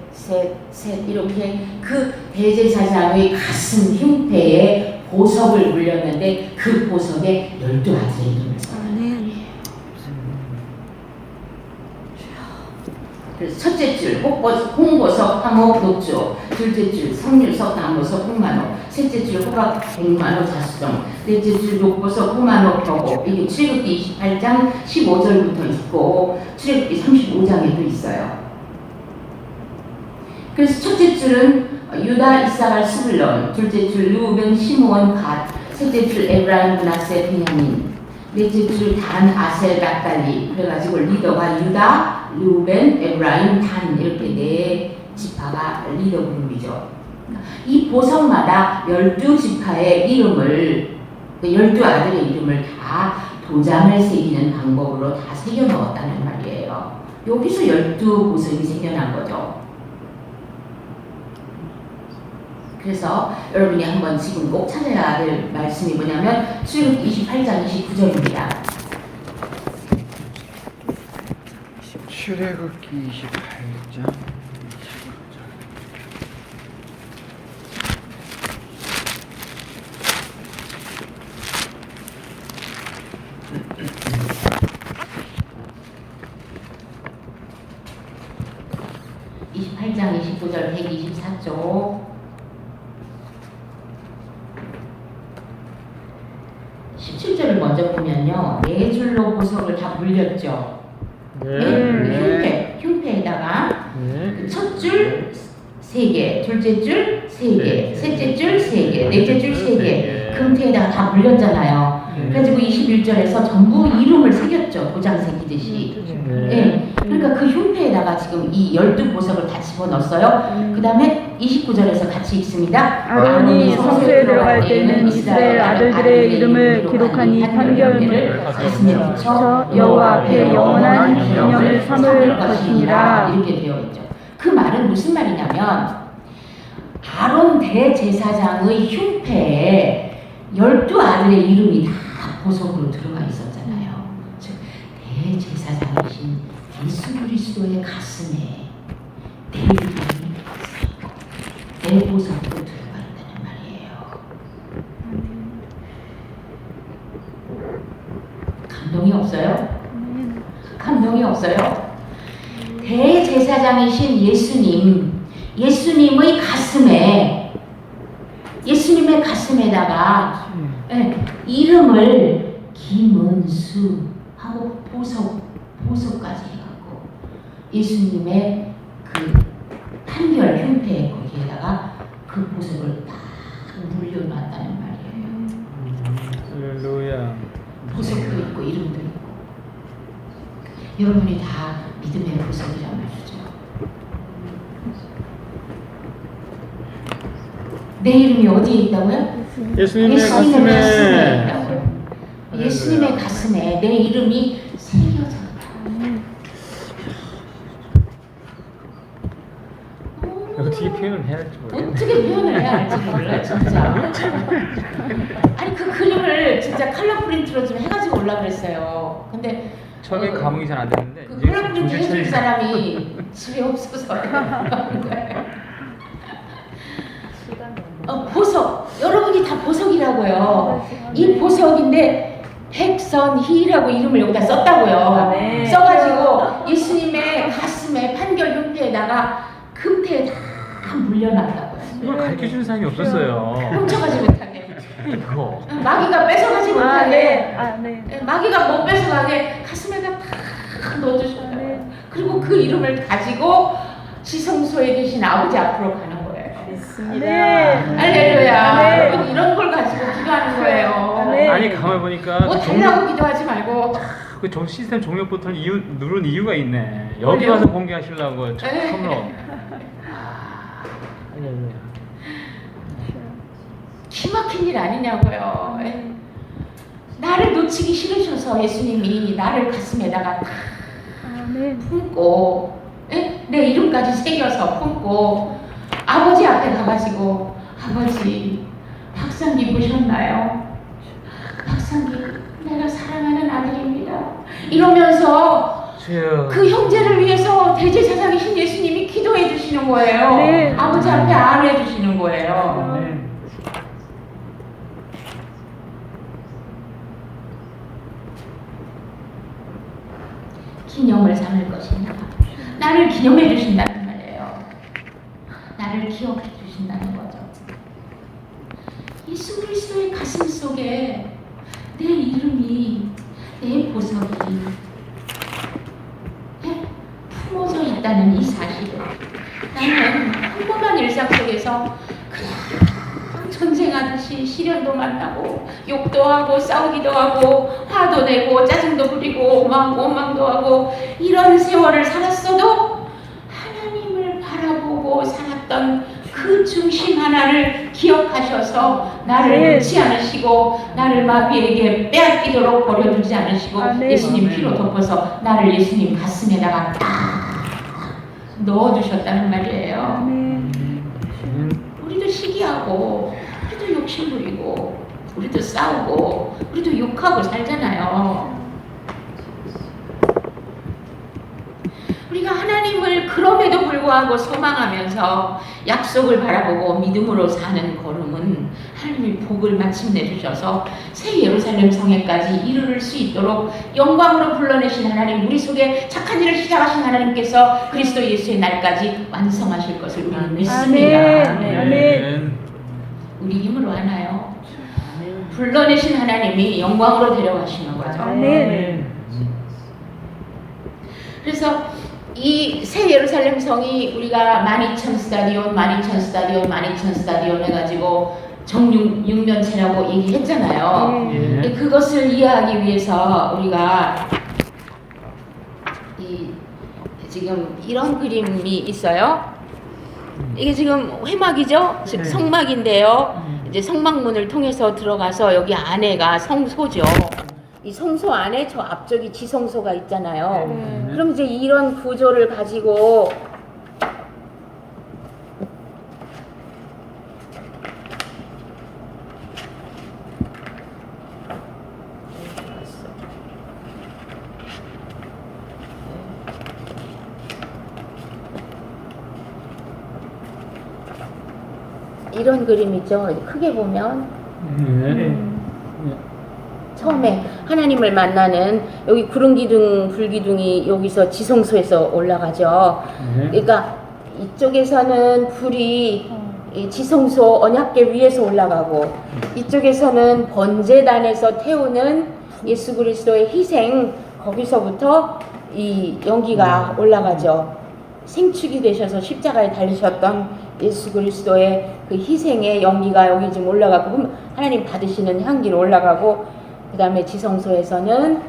[SPEAKER 1] 이렇게 그 대제사장의 가슴 흉패에 보석을 물렸는데 그 보석에 12아들의 이름을 써요. 그래서 첫째 줄 홍보석, 황옥, 녹조, 둘째 줄 석류석, 나무석, 홍만호, 셋째 줄 호박, 백만호, 자수정, 넷째 줄 녹보석, 홍만호, 벽옥. 이게 출애굽기 28장 15절부터 있고 출애굽기 35장에도 있어요. 그래서 첫째 줄은 유다, 이사갈, 스불론, 둘째 줄 르우벤, 시므온, 갓, 셋째 줄 에브라임, 므낫세, 베냐민, 넷째 줄 단, 아셀, 납달리. 그래가지고 리더가 유다, 르우벤, 에브라임, 단 이렇게 네 지파가 리더 그룹이죠. 이 보석마다 12지파의 이름을 12아들의 이름을 다 도장을 새기는 방법으로 다 새겨 넣었다는 말이에요. 여기서 12보석이 생겨난 거죠. 그래서 여러분이 한번 지금 꼭 찾아야 될 말씀이 뭐냐면 출애굽기 28장 29절입니다.
[SPEAKER 3] 출애굽기 28장
[SPEAKER 1] 28장 29절 124쪽 17절을 먼저 보면요. 네 줄로 보석을 다 물렸죠. 흉패에다가 첫 줄 3개, 둘째 줄 3개, 셋째 줄 3개, 넷째 줄 3개 금태에다가 다 물렸잖아요. 그래가지고 21절에서 전부 이름을 새겼죠. 도장 새기듯이. 네. 그러니까 그 흉패에다가 지금 이 12보석을 다 집어넣었어요. 그 다음에 29절에서 같이 읽습니다.
[SPEAKER 2] 아론이 성소에 들어갈 때는 이스라엘 아들들의 이름을 기록한 이 판결문을
[SPEAKER 1] 가슴에 붙여
[SPEAKER 2] 여호와 앞에 영원한 기념을 삼을 것이니라.
[SPEAKER 1] 이렇게 되어 있죠. 그 말은 무슨 말이냐면 아론 대제사장의 흉패에 12아들의 이름이 다 보석으로 들어가 있었잖아요. 즉 대제사장이신 예수 그리스도의 가슴에 내 이름이 내 보석도 들어가 있다는 말이에요. 감동이 없어요? 감동이 없어요? 대제사장이신 예수님의 가슴에 예수님의 가슴에다가 이름을 김은수 하고 보석까지 해갖고 예수님의 그 판결 흉패 거기에다가 그 보석을 딱 물려놨다는 말이에요.
[SPEAKER 4] 할렐루야.
[SPEAKER 1] 보석도 있고 이름도 있고 여러분이 다 믿음의 보석이란 말이죠. 내 이름이 어디에 있다고요?
[SPEAKER 3] 예수님의
[SPEAKER 1] 가슴에
[SPEAKER 3] 가슴에.
[SPEAKER 1] 있다고요. 예수님의 가슴에 내 이름이 새겨졌다.
[SPEAKER 3] 어떻게 표현을 해야 할지 모르겠네.
[SPEAKER 1] 어떻게 표현을 해야 할지 몰라 진짜. 아니 그 그림을 진짜 컬러 프린트로 좀 해가지고 올라 그랬어요. 근데
[SPEAKER 3] 처음에 감흥이 잘 안 됐는데
[SPEAKER 1] 그
[SPEAKER 3] 이제
[SPEAKER 1] 컬러 프린트
[SPEAKER 3] 정신
[SPEAKER 1] 해줄
[SPEAKER 3] 차리니까.
[SPEAKER 1] 사람이 집에 없어서 그런 거예요. 보석. 여러분이 다 보석이라고요. 이 보석인데 백선희라고 이름을 여기다 썼다고요.
[SPEAKER 2] 네.
[SPEAKER 1] 써가지고 예수님의 가슴에 판결 흉패에다가 금태에 다 물려놨다고요.
[SPEAKER 3] 이걸 가르쳐주는 사람이 없었어요.
[SPEAKER 1] 훔쳐가지 못하게.
[SPEAKER 3] 이거.
[SPEAKER 1] 마귀가 뺏어가지 못하게.
[SPEAKER 2] 네.
[SPEAKER 1] 마귀가 못 뺏어가게 가슴에다 다 넣어주셨다고요.
[SPEAKER 2] 네.
[SPEAKER 1] 그리고 그 이름을 가지고 지성소에 계신 아버지 앞으로 가는 거예요.
[SPEAKER 2] 네.
[SPEAKER 1] 할렐루야.
[SPEAKER 2] 네.
[SPEAKER 1] 여러분 이런 걸 가지고 기도하는 거예요.
[SPEAKER 2] 네.
[SPEAKER 3] 아니 가만 보니까
[SPEAKER 1] 뭐 달라고 기도하지 말고
[SPEAKER 3] 그 시스템 종료 버튼을 누른 이유가 있네. 여기
[SPEAKER 1] 그래요?
[SPEAKER 3] 와서 공개하시려고
[SPEAKER 1] 네.
[SPEAKER 3] 처음으로.
[SPEAKER 1] 기 막힌 일 아니냐고요. 예. 나를 놓치기 싫으셔서 예수님이 나를 가슴에다가 다 품고 내 이름까지 새겨서 품고 아버지 앞에 가가지고 아버지 박상기 보셨나요? 박상기 내가 사랑하는 아들입니다. 이러면서
[SPEAKER 3] 주여.
[SPEAKER 1] 그 형제를 위해서 대제사장이신 예수님이 기도해 주시는 거예요.
[SPEAKER 2] 네.
[SPEAKER 1] 아버지 앞에 안해 주시는 거예요.
[SPEAKER 3] 네.
[SPEAKER 1] 기념을 삼을 것이냐. 나를 기념해 주신다는 말이에요. 나를 기억해 주신다는 거죠. 예수 그리스도의 가슴 속에 내 이름이, 내 보석이 품어져 있다는 이 사실을 나는 평범한 일상 속에서 그냥 전쟁하듯이 시련도 만나고 욕도 하고 싸우기도 하고 화도 내고 짜증도 부리고 원망도 하고 이런 세월을 살았어도 하나님을 바라보고 살았던 그 중심 하나를 기억하셔서 나를 놓지 않으시고 나를 마귀에게 빼앗기도록 버려두지 않으시고
[SPEAKER 2] 아멘.
[SPEAKER 1] 예수님 피로 덮어서 나를 예수님 가슴에다가 딱 넣어두셨다는 말이에요. 우리도 시기하고 우리도 욕심부리고 우리도 싸우고 우리도 욕하고 살잖아요. 우리가 하나님을 그럼에도 불구하고 소망하면서 약속을 바라보고 믿음으로 사는 걸음은 하나님이 복을 마침내 주셔서 새 예루살렘 성에까지 이르를 수 있도록 영광으로 불러내신 하나님, 우리 속에 착한 일을 시작하신 하나님께서 그리스도 예수의 날까지 완성하실 것을 우리는 믿습니다.
[SPEAKER 2] 아멘.
[SPEAKER 1] 우리 힘으로 하나요? 불러내신 하나님이 영광으로 데려가시는 거죠.
[SPEAKER 2] 아멘.
[SPEAKER 1] 그래서 이 새 예루살렘 성이 우리가 12,000 스타디온, 12,000 스타디온, 12,000 스타디온 해가지고 정육면체라고 얘기했잖아요.
[SPEAKER 3] 예.
[SPEAKER 1] 그것을 이해하기 위해서 우리가 지금 이런 그림이 있어요. 이게 지금 회막이죠? 즉
[SPEAKER 3] 네.
[SPEAKER 1] 성막인데요. 이제 성막문을 통해서 들어가서 여기 안에가 성소죠. 이 성소 안에 저 앞쪽이 지성소가 있잖아요. 그럼 이제 이런 구조를 가지고 이런 그림 있죠. 크게 보면 처음에 하나님을 만나는 여기 구름 기둥, 불기둥이 여기서 지성소에서 올라가죠. 그러니까 이쪽에서는 불이 이 지성소 언약궤 위에서 올라가고 이쪽에서는 번제단에서 태우는 예수 그리스도의 희생, 거기서부터 이 연기가 올라가죠. 생축이 되셔서 십자가에 달리셨던 예수 그리스도의 그 희생의 연기가 여기 지금 올라가고 하나님 받으시는 향기로 올라가고, 그 다음에 지성소에서는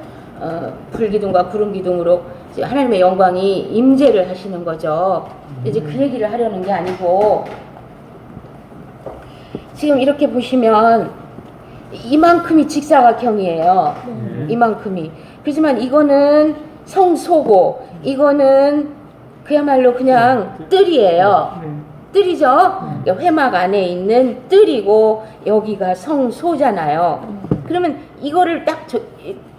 [SPEAKER 1] 불기둥과 구름기둥으로 하나님의 영광이 임재를 하시는 거죠. 이제 그 얘기를 하려는 게 아니고
[SPEAKER 4] 지금 이렇게 보시면 이만큼이 직사각형이에요. 이만큼이. 그렇지만 이거는 성소고 이거는 그야말로 그냥 뜰이에요. 뜰이죠. 회막 안에 있는 뜰이고 여기가 성소잖아요. 그러면 이거를 딱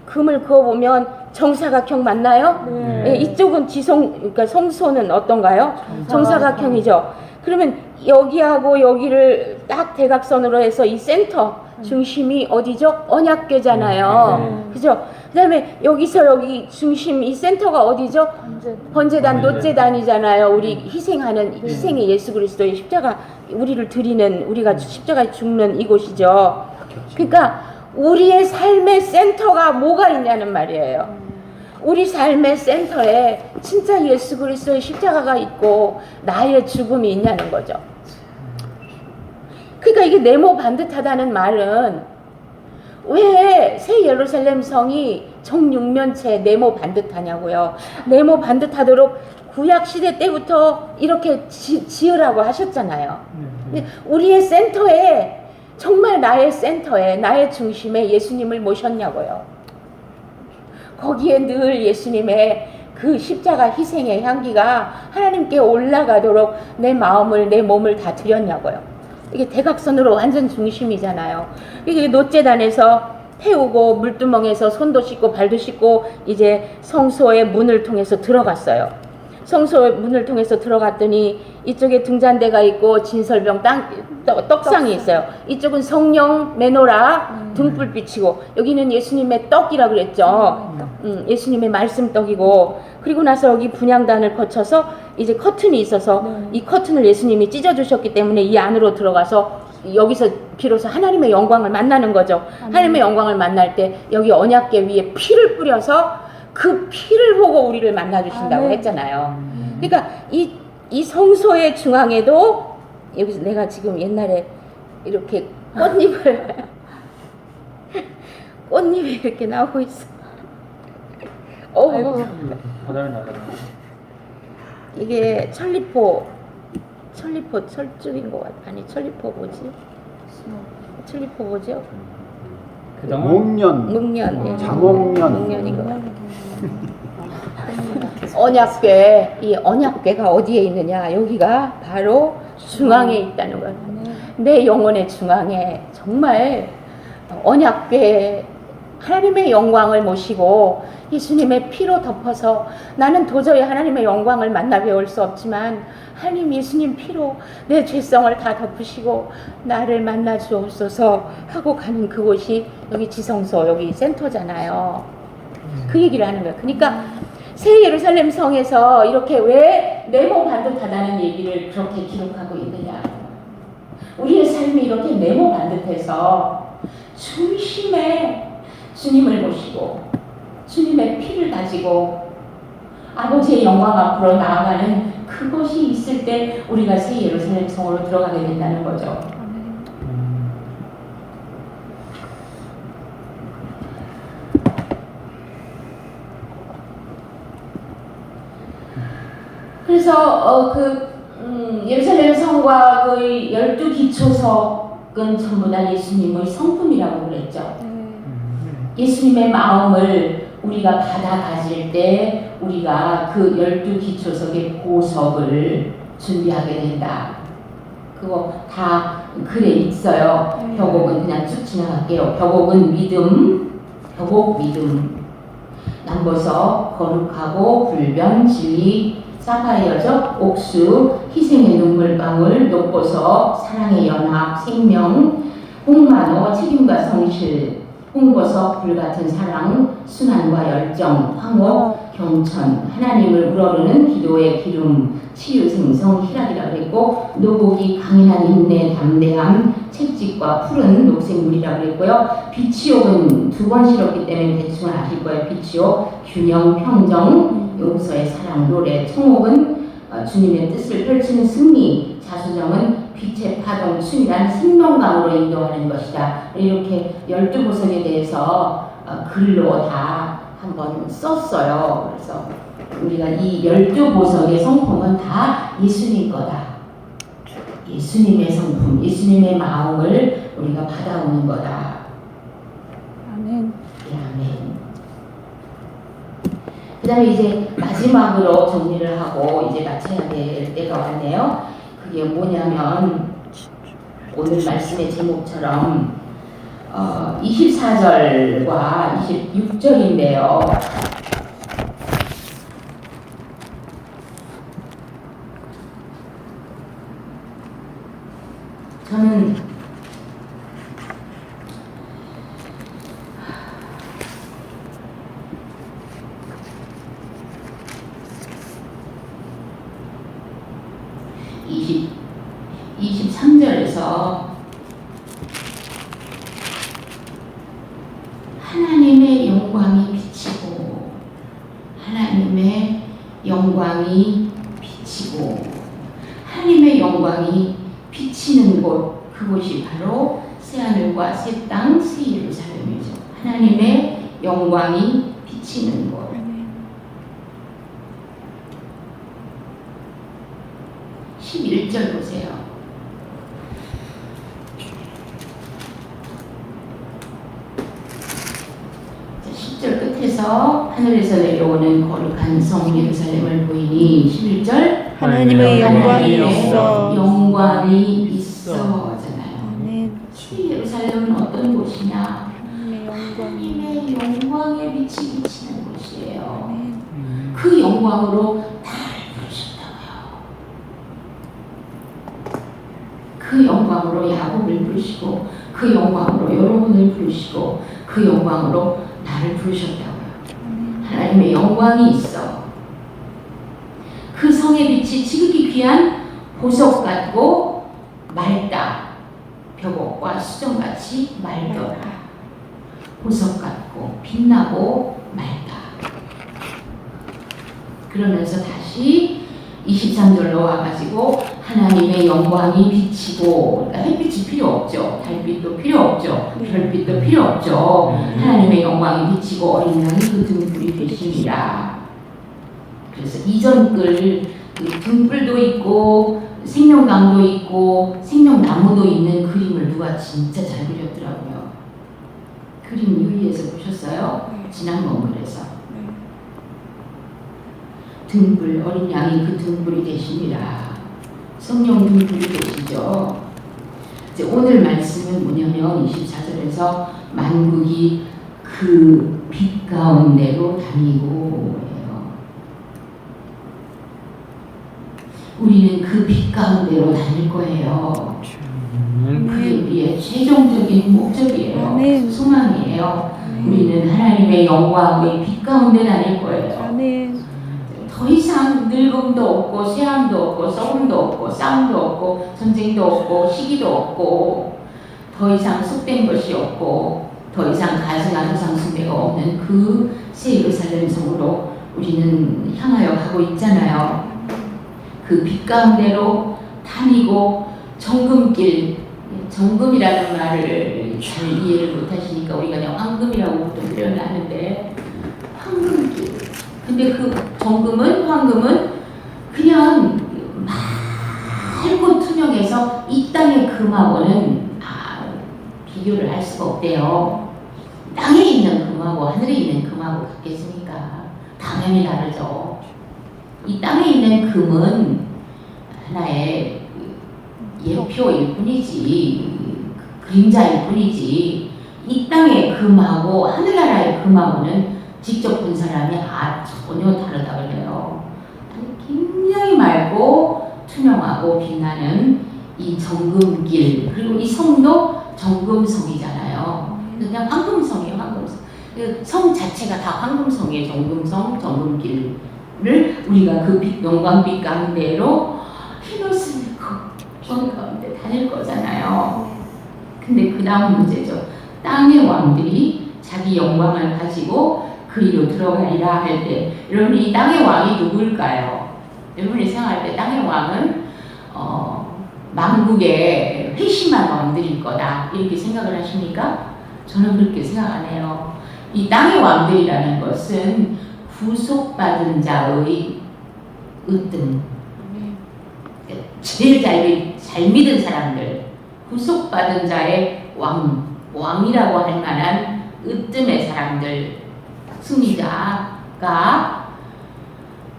[SPEAKER 4] 금을 그어보면 정사각형 맞나요? 예, 이쪽은 그러니까 성소는 어떤가요? 정사각형이죠. 그러면 여기하고 여기를 딱 대각선으로 해서 이 센터 중심이 어디죠? 언약궤잖아요. 그죠? 그 다음에 여기서 여기 중심, 이 센터가 어디죠? 번제단, 노제단이잖아요. 우리 희생의 예수 그리스도의 십자가, 우리를 드리는, 우리가 십자가에 죽는 이곳이죠. 그러니까 우리의 삶의 센터가 뭐가 있냐는 말이에요. 우리 삶의 센터에 진짜 예수 그리스도의 십자가가 있고 나의 죽음이 있냐는 거죠. 그러니까 이게 네모 반듯하다는 말은 왜 새 예루살렘 성이 정육면체 네모 반듯하냐고요. 네모 반듯하도록 구약 시대 때부터 이렇게 지으라고 하셨잖아요. 근데 우리의 센터에 정말 나의 센터에 나의 중심에 예수님을 모셨냐고요. 거기에 늘 예수님의 그 십자가 희생의 향기가 하나님께 올라가도록 내 마음을 내 몸을 다 드렸냐고요. 이게 대각선으로 완전 중심이잖아요. 이게 노제단에서 태우고 물두멍에서 손도 씻고 발도 씻고 이제 성소의 문을 통해서 들어갔어요. 성소의 문을 통해서 들어갔더니 이쪽에 등잔대가 있고 진설병 떡상이 있어요. 이쪽은 성령 메노라 등불 비치고 여기는 예수님의 떡이라 그랬죠. 예수님의 말씀 떡이고 그리고 나서 여기 분향단을 거쳐서 이제 커튼이 있어서 이 커튼을 예수님이 찢어주셨기 때문에 이 안으로 들어가서 여기서 비로소 하나님의 영광을 만나는 거죠. 하나님의 영광을 만날 때 여기 언약궤 위에 피를 뿌려서 그 피를 보고 우리를 만나주신다고 했잖아요. 그러니까 이 성소의 중앙에도 여기서 내가 지금 옛날에 이렇게 꽃잎이 이렇게 나오고 있어.
[SPEAKER 3] 바다를 나가라.
[SPEAKER 4] 이게 철쭉인 것 같아. 아니 철리포 뭐지? 철리포 뭐죠?
[SPEAKER 5] 목련,
[SPEAKER 4] 예.
[SPEAKER 5] 자목련.
[SPEAKER 4] 목련인 것 같아. 언약궤, 이 언약궤가 어디에 있느냐? 여기가 바로 중앙에 있다는 거예요. 내 영혼의 중앙에 정말 언약궤 하나님의 영광을 모시고 예수님의 피로 덮어서 나는 도저히 하나님의 영광을 만나 배울 수 없지만 하나님 예수님 피로 내 죄성을 다 덮으시고 나를 만나 주옵소서 하고 가는 그곳이 여기 지성소 여기 센터잖아요. 그 얘기를 하는 거예요. 그러니까 새 예루살렘 성에서 이렇게 왜 네모 반듯하다는 얘기를 그렇게 기록하고 있느냐. 우리의 삶이 이렇게 네모 반듯해서 중심에 주님을 모시고 주님의 피를 가지고 아버지의 영광 앞으로 나아가는 그것이 있을 때 우리가 새 예루살렘 성으로 들어가게 된다는 거죠. 그래서 예루살렘 성과 그 12기초석은 전부 다 예수님의 성품이라고 그랬죠. 예수님의 마음을 우리가 받아 가질 때 우리가 그 12기초석의 보석을 준비하게 된다. 그거 다 글에 있어요. 벽옥은 그냥 쭉 지나갈게요. 벽옥은 믿음, 벽옥 믿음, 남보석, 거룩하고 불변, 진리, 사파이어죠. 옥수, 희생의 눈물방울, 녹보석, 사랑의 연합, 생명, 홍만호, 책임과 성실, 홍보석, 불같은 사랑, 순환과 열정, 황호, 경천, 하나님을 우러르는 기도의 기름, 치유생성, 희락이라고 했고, 노복이 강인한 인내, 담대함, 채찍과 푸른 녹색물이라고 했고요. 비치옥은 2번 실었기 때문에 대충 아실 거예요. 비치옥, 균형, 평정, 용서의 사랑, 노래, 청옥은 주님의 뜻을 펼치는 승리, 자수정은 빛의 파동, 춤이란 생명감으로 인도하는 것이다. 이렇게 12보석에 대해서 글로 다 한번 썼어요. 그래서 우리가 이 12보석의 성품은 다 예수님 거다. 예수님의 성품, 예수님의 마음을 우리가 받아오는 거다.
[SPEAKER 2] 아멘.
[SPEAKER 4] 아멘. 그 다음에 이제 마지막으로 정리를 하고 이제 마쳐야 될 때가 왔네요. 그게 뭐냐면 오늘 말씀의 제목처럼 24절과 26절인데요. 저는 이 23절에서 하나님의 영광이 비치고 하나님의 영광이 비치고 하나님의 영광이 비치는 곳, 그곳이 바로 새하늘과 새 땅, 새 예루살렘이죠. 하나님의 영광이 비치는 곳. 11절 보세요. 10절 끝에서 하늘에서 내려오는 거룩한 성 예루살렘을 보이니 11절
[SPEAKER 2] 하나님의 영광이 있어.
[SPEAKER 4] 영광이 있어잖아요.
[SPEAKER 2] 아멘.
[SPEAKER 4] 새 예루살렘은 어떤 곳이냐?
[SPEAKER 2] 하나님의 영광이.
[SPEAKER 4] 하나님의 영광에 비치는 곳이에요.
[SPEAKER 2] 아멘.
[SPEAKER 4] 그 영광으로 나를 부르셨다고요. 그 영광으로 야곱을 부르시고 그 영광으로 여러분을 부르시고 그 영광으로 나를 부르셨다고요. 하나님의 영광이 있어. 그 성의 빛이 지극히 귀한 보석 같고 맑다. 벽옥과 수정같이 맑더라. 보석 같고 빛나고 맑다. 그러면서 다시 23절로 와가지고 하나님의 영광이 비치고, 그러니까 햇빛이 필요 없죠. 달빛도 필요 없죠. 별빛도 필요 없죠. 하나님의 영광이 비치고 어린 양이 그 등불이 되십니다. 그래서 이전 글, 그 등불도 있고 생명강도 있고 생명나무도 있는 그림을 누가 진짜 잘 그렸더라고요. 그림 유희에서 보셨어요? 지난번 글에서. 등불, 어린 양이 그 등불이 되십니다. 성령 등불이 되시죠. 이제 오늘 말씀은 뭐냐면 24절에서 만국이 그 빛 가운데로 다니고 해요. 우리는 그 빛 가운데로 다닐 거예요. 그게 우리의 최종적인 목적이에요.
[SPEAKER 2] 아멘.
[SPEAKER 4] 소망이에요.
[SPEAKER 2] 아멘.
[SPEAKER 4] 우리는 하나님의 영광의 빛 가운데 다닐 거예요.
[SPEAKER 2] 아멘.
[SPEAKER 4] 더 이상 늙음도 없고 쇠함도 없고 썩음도 없고 싸움도 없고 전쟁도 없고 시기도 없고 더 이상 속된 것이 없고 더 이상 가증한 우상 숭배가 없는 그 새 예루살렘 성으로 우리는 향하여 가고 있잖아요. 그 빛 가운데로 다니고 정금길, 정금이라는 말을 잘 이해를 못하시니까 우리가 그냥 황금이라고 보통 표현을 하는데 황금길. 근데 그 정금은, 황금은 그냥 맑고 투명해서 이 땅의 금하고는 비교를 할 수가 없대요. 땅에 있는 금하고 하늘에 있는 금하고 같겠습니까? 당연히 다르죠. 이 땅에 있는 금은 하나의 예표일 뿐이지, 그림자일 뿐이지, 이 땅의 금하고 하늘나라의 금하고는 직접 본 사람이 전혀 다르다 그래요. 굉장히 맑고 투명하고 빛나는 이 정금길, 그리고 이 성도 정금성이잖아요. 그냥 황금성이에요. 황금성. 성 자체가 다 황금성이에요. 정금성, 정금길을 우리가 그 빛, 영광빛 가운데로 흰옷을 입고 정 가운데 다닐 거잖아요. 근데 그 다음 문제죠. 땅의 왕들이 자기 영광을 가지고 그리로 들어가리라 할 때, 여러분 이 땅의 왕이 누굴까요? 여러분이 생각할 때 땅의 왕은 만국의 회심한 왕들일 거다 이렇게 생각을 하십니까? 저는 그렇게 생각 안 해요. 이 땅의 왕들이라는 것은 구속받은 자의 으뜸, 제일 잘 믿은 사람들, 구속받은 자의 왕이라고 할 만한 으뜸의 사람들, 승리자가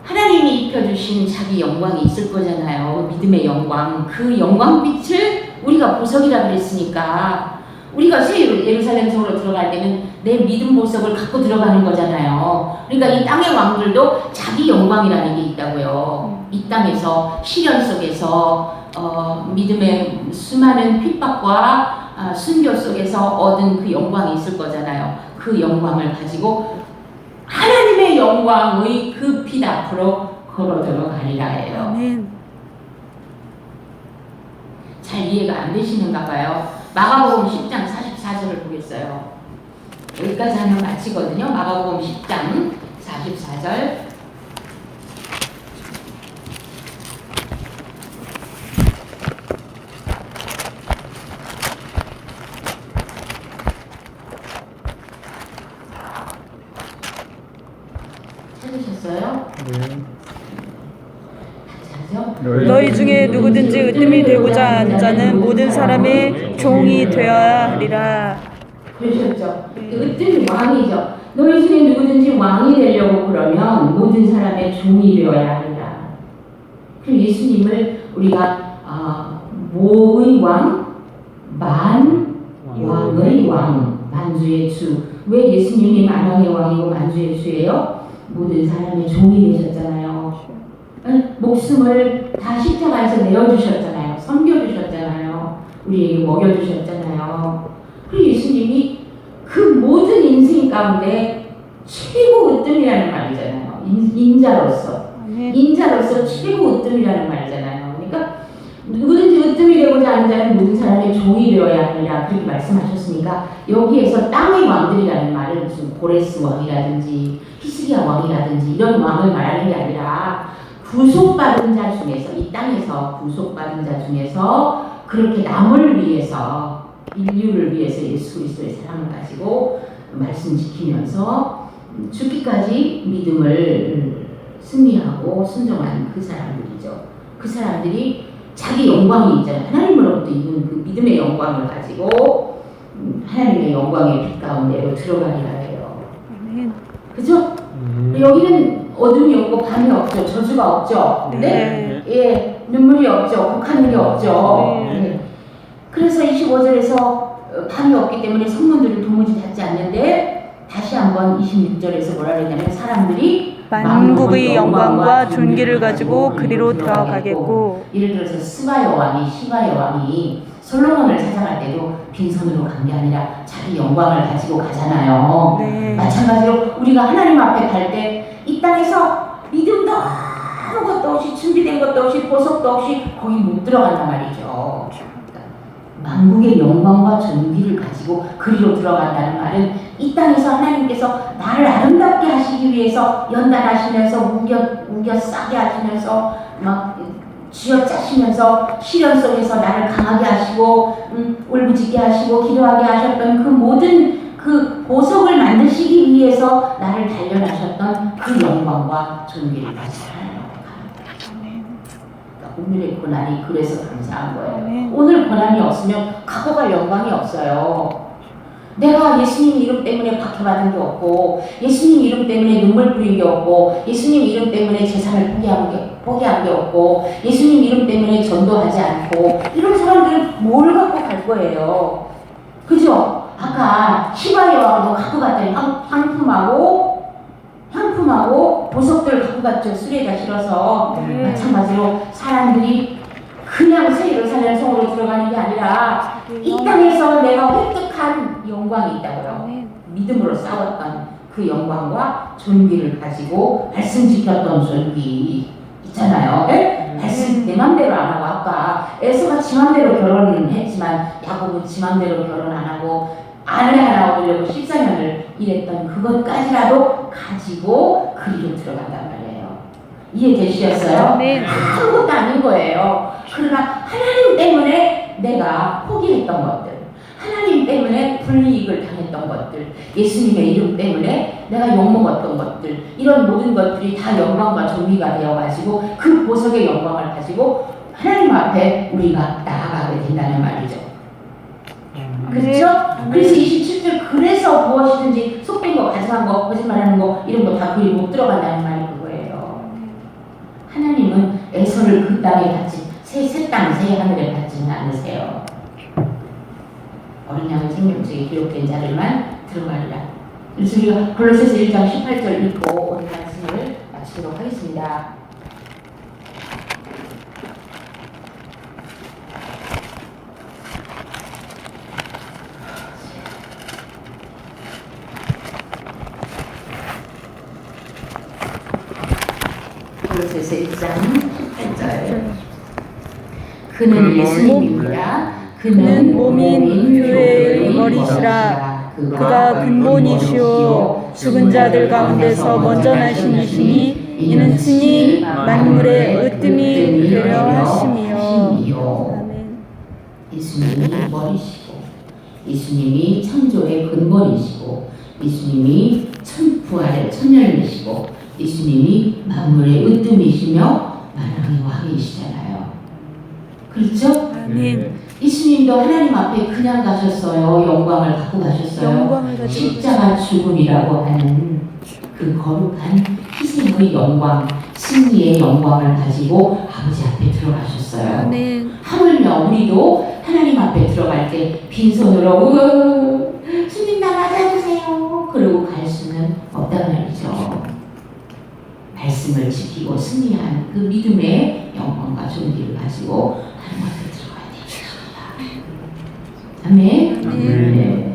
[SPEAKER 4] 하나님이 입혀주신 자기 영광이 있을 거잖아요. 믿음의 영광. 그 영광빛을 우리가 보석이라 그랬으니까 우리가 새 예루살렘 성으로 들어갈 때는 내 믿음 보석을 갖고 들어가는 거잖아요. 그러니까 이 땅의 왕들도 자기 영광이라는 게 있다고요. 이 땅에서 시련 속에서 믿음의 수많은 핍박과 순교 속에서 얻은 그 영광이 있을 거잖아요. 그 영광을 가지고 하나님의 영광의 그 빛 앞으로 걸어 들어가리라 해요.
[SPEAKER 2] 아멘.
[SPEAKER 4] 잘 이해가 안 되시는가 봐요. 마가복음 10장 44절을 보겠어요. 여기까지 하면 마치거든요. 마가복음 10장 44절. 찾으셨어요?
[SPEAKER 3] 네.
[SPEAKER 4] 찾으세요?
[SPEAKER 2] 너희 중에 누구든지 으뜸이 되고자 하는 자는 모든 사람의 종이 되어야 하리라.
[SPEAKER 4] 그러셨죠? 으뜸이 왕이죠. 너희 중에 누구든지 왕이 되려고 그러면 모든 사람의 종이 되어야 하리라. 그럼 예수님을 우리가 뭐의 왕? 왕의 왕, 만주의 주. 왜 예수님이 만왕의 왕이고 만주의 주예요? 모든 사람의 종이 되셨잖아요. 목숨을 다 십자가에서 내어주셨잖아요. 섬겨주셨잖아요. 우리에게 먹여주셨잖아요. 그리고 예수님이 그 모든 인생 가운데 최고 으뜸이라는 말이잖아요. 인자로서. 인자로서 최고 으뜸이라는 말이잖아요. 그러니까 누구든지 으뜸이 되고자 하는 자는 모든 사람의 종이 되어야 하리라 그렇게 말씀하셨으니까 여기에서 땅의 왕들이라는 말은 무슨 고레스 왕이라든지 히스기야 왕이라든지 이런 왕을 말하는 게 아니라 구속받은 자 중에서 이 땅에서 구속받은 자 중에서 그렇게 남을 위해서 인류를 위해서 예수 그리스도의 사랑을 가지고 말씀 지키면서 죽기까지 믿음을 승리하고 순종한 그 사람들이죠. 그 사람들이 자기 영광이 있잖아요. 하나님으로부터 입은 그 믿음의 영광을 가지고 하나님의 영광의 빛 가운데로 들어가리라 해요. 그죠? 여기는 어둠이 없고 밤이 없죠. 저주가 없죠. 네? 예, 눈물이 없죠. 곡하는 게 없죠. 네. 그래서 25절에서 밤이 없기 때문에 성문들을 도무지 닫지 않는데 다시 한번 26절에서 뭐라 그랬냐면 사람들이
[SPEAKER 2] 만국의 영광과 존귀를 가지고 그리로 들어가겠고.
[SPEAKER 4] 예를 들어서 스바야 왕이 시바야 왕이 솔로몬을 찾아갈 때도 빈손으로 간 게 아니라 자기 영광을 가지고 가잖아요.
[SPEAKER 2] 네.
[SPEAKER 4] 마찬가지로 우리가 하나님 앞에 갈 때 이 땅에서 믿음도 아무것도 없이 준비된 것도 없이 보석도 없이 거기 못 들어간단 말이죠. 만국의 영광과 존귀를 가지고 그리로 들어간다는 말은 이 땅에서 하나님께서 나를 아름답게 하시기 위해서 연단하시면서 우겨 싸게 하시면서 막 쥐어짜시면서 시련 속에서 나를 강하게 하시고 울부짖게 하시고 기도하게 하셨던 그 모든 그 보석을 만드시기 위해서 나를 단련하셨던 그 영광과 존귀를 가지고 오늘의 고난이 그래서 감사한 거예요. 오늘 고난이 없으면 갖고 갈 영광이 없어요. 내가 예수님 이름 때문에 박해받은 게 없고 예수님 이름 때문에 눈물 뿌린 게 없고 예수님 이름 때문에 재산을 포기한 게 없고 예수님 이름 때문에 전도하지 않고 이런 사람들은 뭘 갖고 갈 거예요. 그죠? 아까 시바의 왕도 갖고 갔더니 향품하고 보석들 갖고 갔죠. 수레에다 실어서. 마찬가지로 사람들이 그냥 새 예루살렘 성으로 들어가는 게 아니라 이 땅에서 내가 획득한 영광이 있다고요. 믿음으로 싸웠던 그 영광과 존귀를 가지고 말씀 지켰던 존귀 있잖아요. 네? 말씀 내 맘대로 안 하고 아까 에서가 지 맘대로 결혼은 했지만 야곱은 지 맘대로 결혼 안 하고 아내 하나 얻으려고 14년을 일했던 그것까지라도 가지고 그리로 들어간단 말이에요. 이해되시겠어요?
[SPEAKER 2] 네.
[SPEAKER 4] 아무것도 아닌 거예요. 그러나 하나님 때문에 내가 포기했던 것들, 하나님 때문에 불이익을 당했던 것들, 예수님의 이름 때문에 내가 욕먹었던 것들, 이런 모든 것들이 다 영광과 존귀가 되어가지고 그 보석의 영광을 가지고 하나님 앞에 우리가 나아가게 된다는 말이죠. 그렇죠? 그래서 27절 그래서 무엇이든지 속된 거, 가증한 거, 거짓말하는 거 이런 거 다 그리 못 들어간다는 말이 그거예요. 하나님은 에서를 그 땅에 받지 새 땅, 새 하늘에 받지는 않으세요. 어린 양의 생명책에 기록된 자들만 들어가리라. 그래서 우리가 골로새서 1장 18절 읽고 오늘 말씀을 마치도록 하겠습니다. 골로새서 1장 18절 그는 예수님입니다.
[SPEAKER 2] 그는 몸인 교회의 머리시라. 그가 근본이시오 죽은 자들 가운데서 먼저 나신 이시니 이는 친히 만물의 으뜸이 되려 하심이요. 아멘.
[SPEAKER 4] 예수님이 머리시고 예수님이 창조의 근본이시고 예수님이 부활의 천년이시고 예수님이 만물의 으뜸이시며 만왕의 왕이시잖아요. 그렇죠?
[SPEAKER 2] 아멘.
[SPEAKER 4] 예수님도 하나님 앞에 그냥 가셨어요. 영광을 갖고 가셨어요.
[SPEAKER 2] 영광을 가지고
[SPEAKER 4] 십자가 죽음이라고 하는 그 거룩한 희생의 영광, 승리의 영광을 가지고 아버지 앞에 들어가셨어요.
[SPEAKER 2] 아멘.
[SPEAKER 4] 하물며 우리도 하나님 앞에 들어갈 때 빈손으로 주님 나 맞아주세요 그러고 갈 수는 없단 말이죠. 말씀을 지키고 승리한 그 믿음의 영광과 존귀를 가지고 하나님 앞에 들어가야 됩니다. 아멘.
[SPEAKER 2] 아멘.
[SPEAKER 4] 네.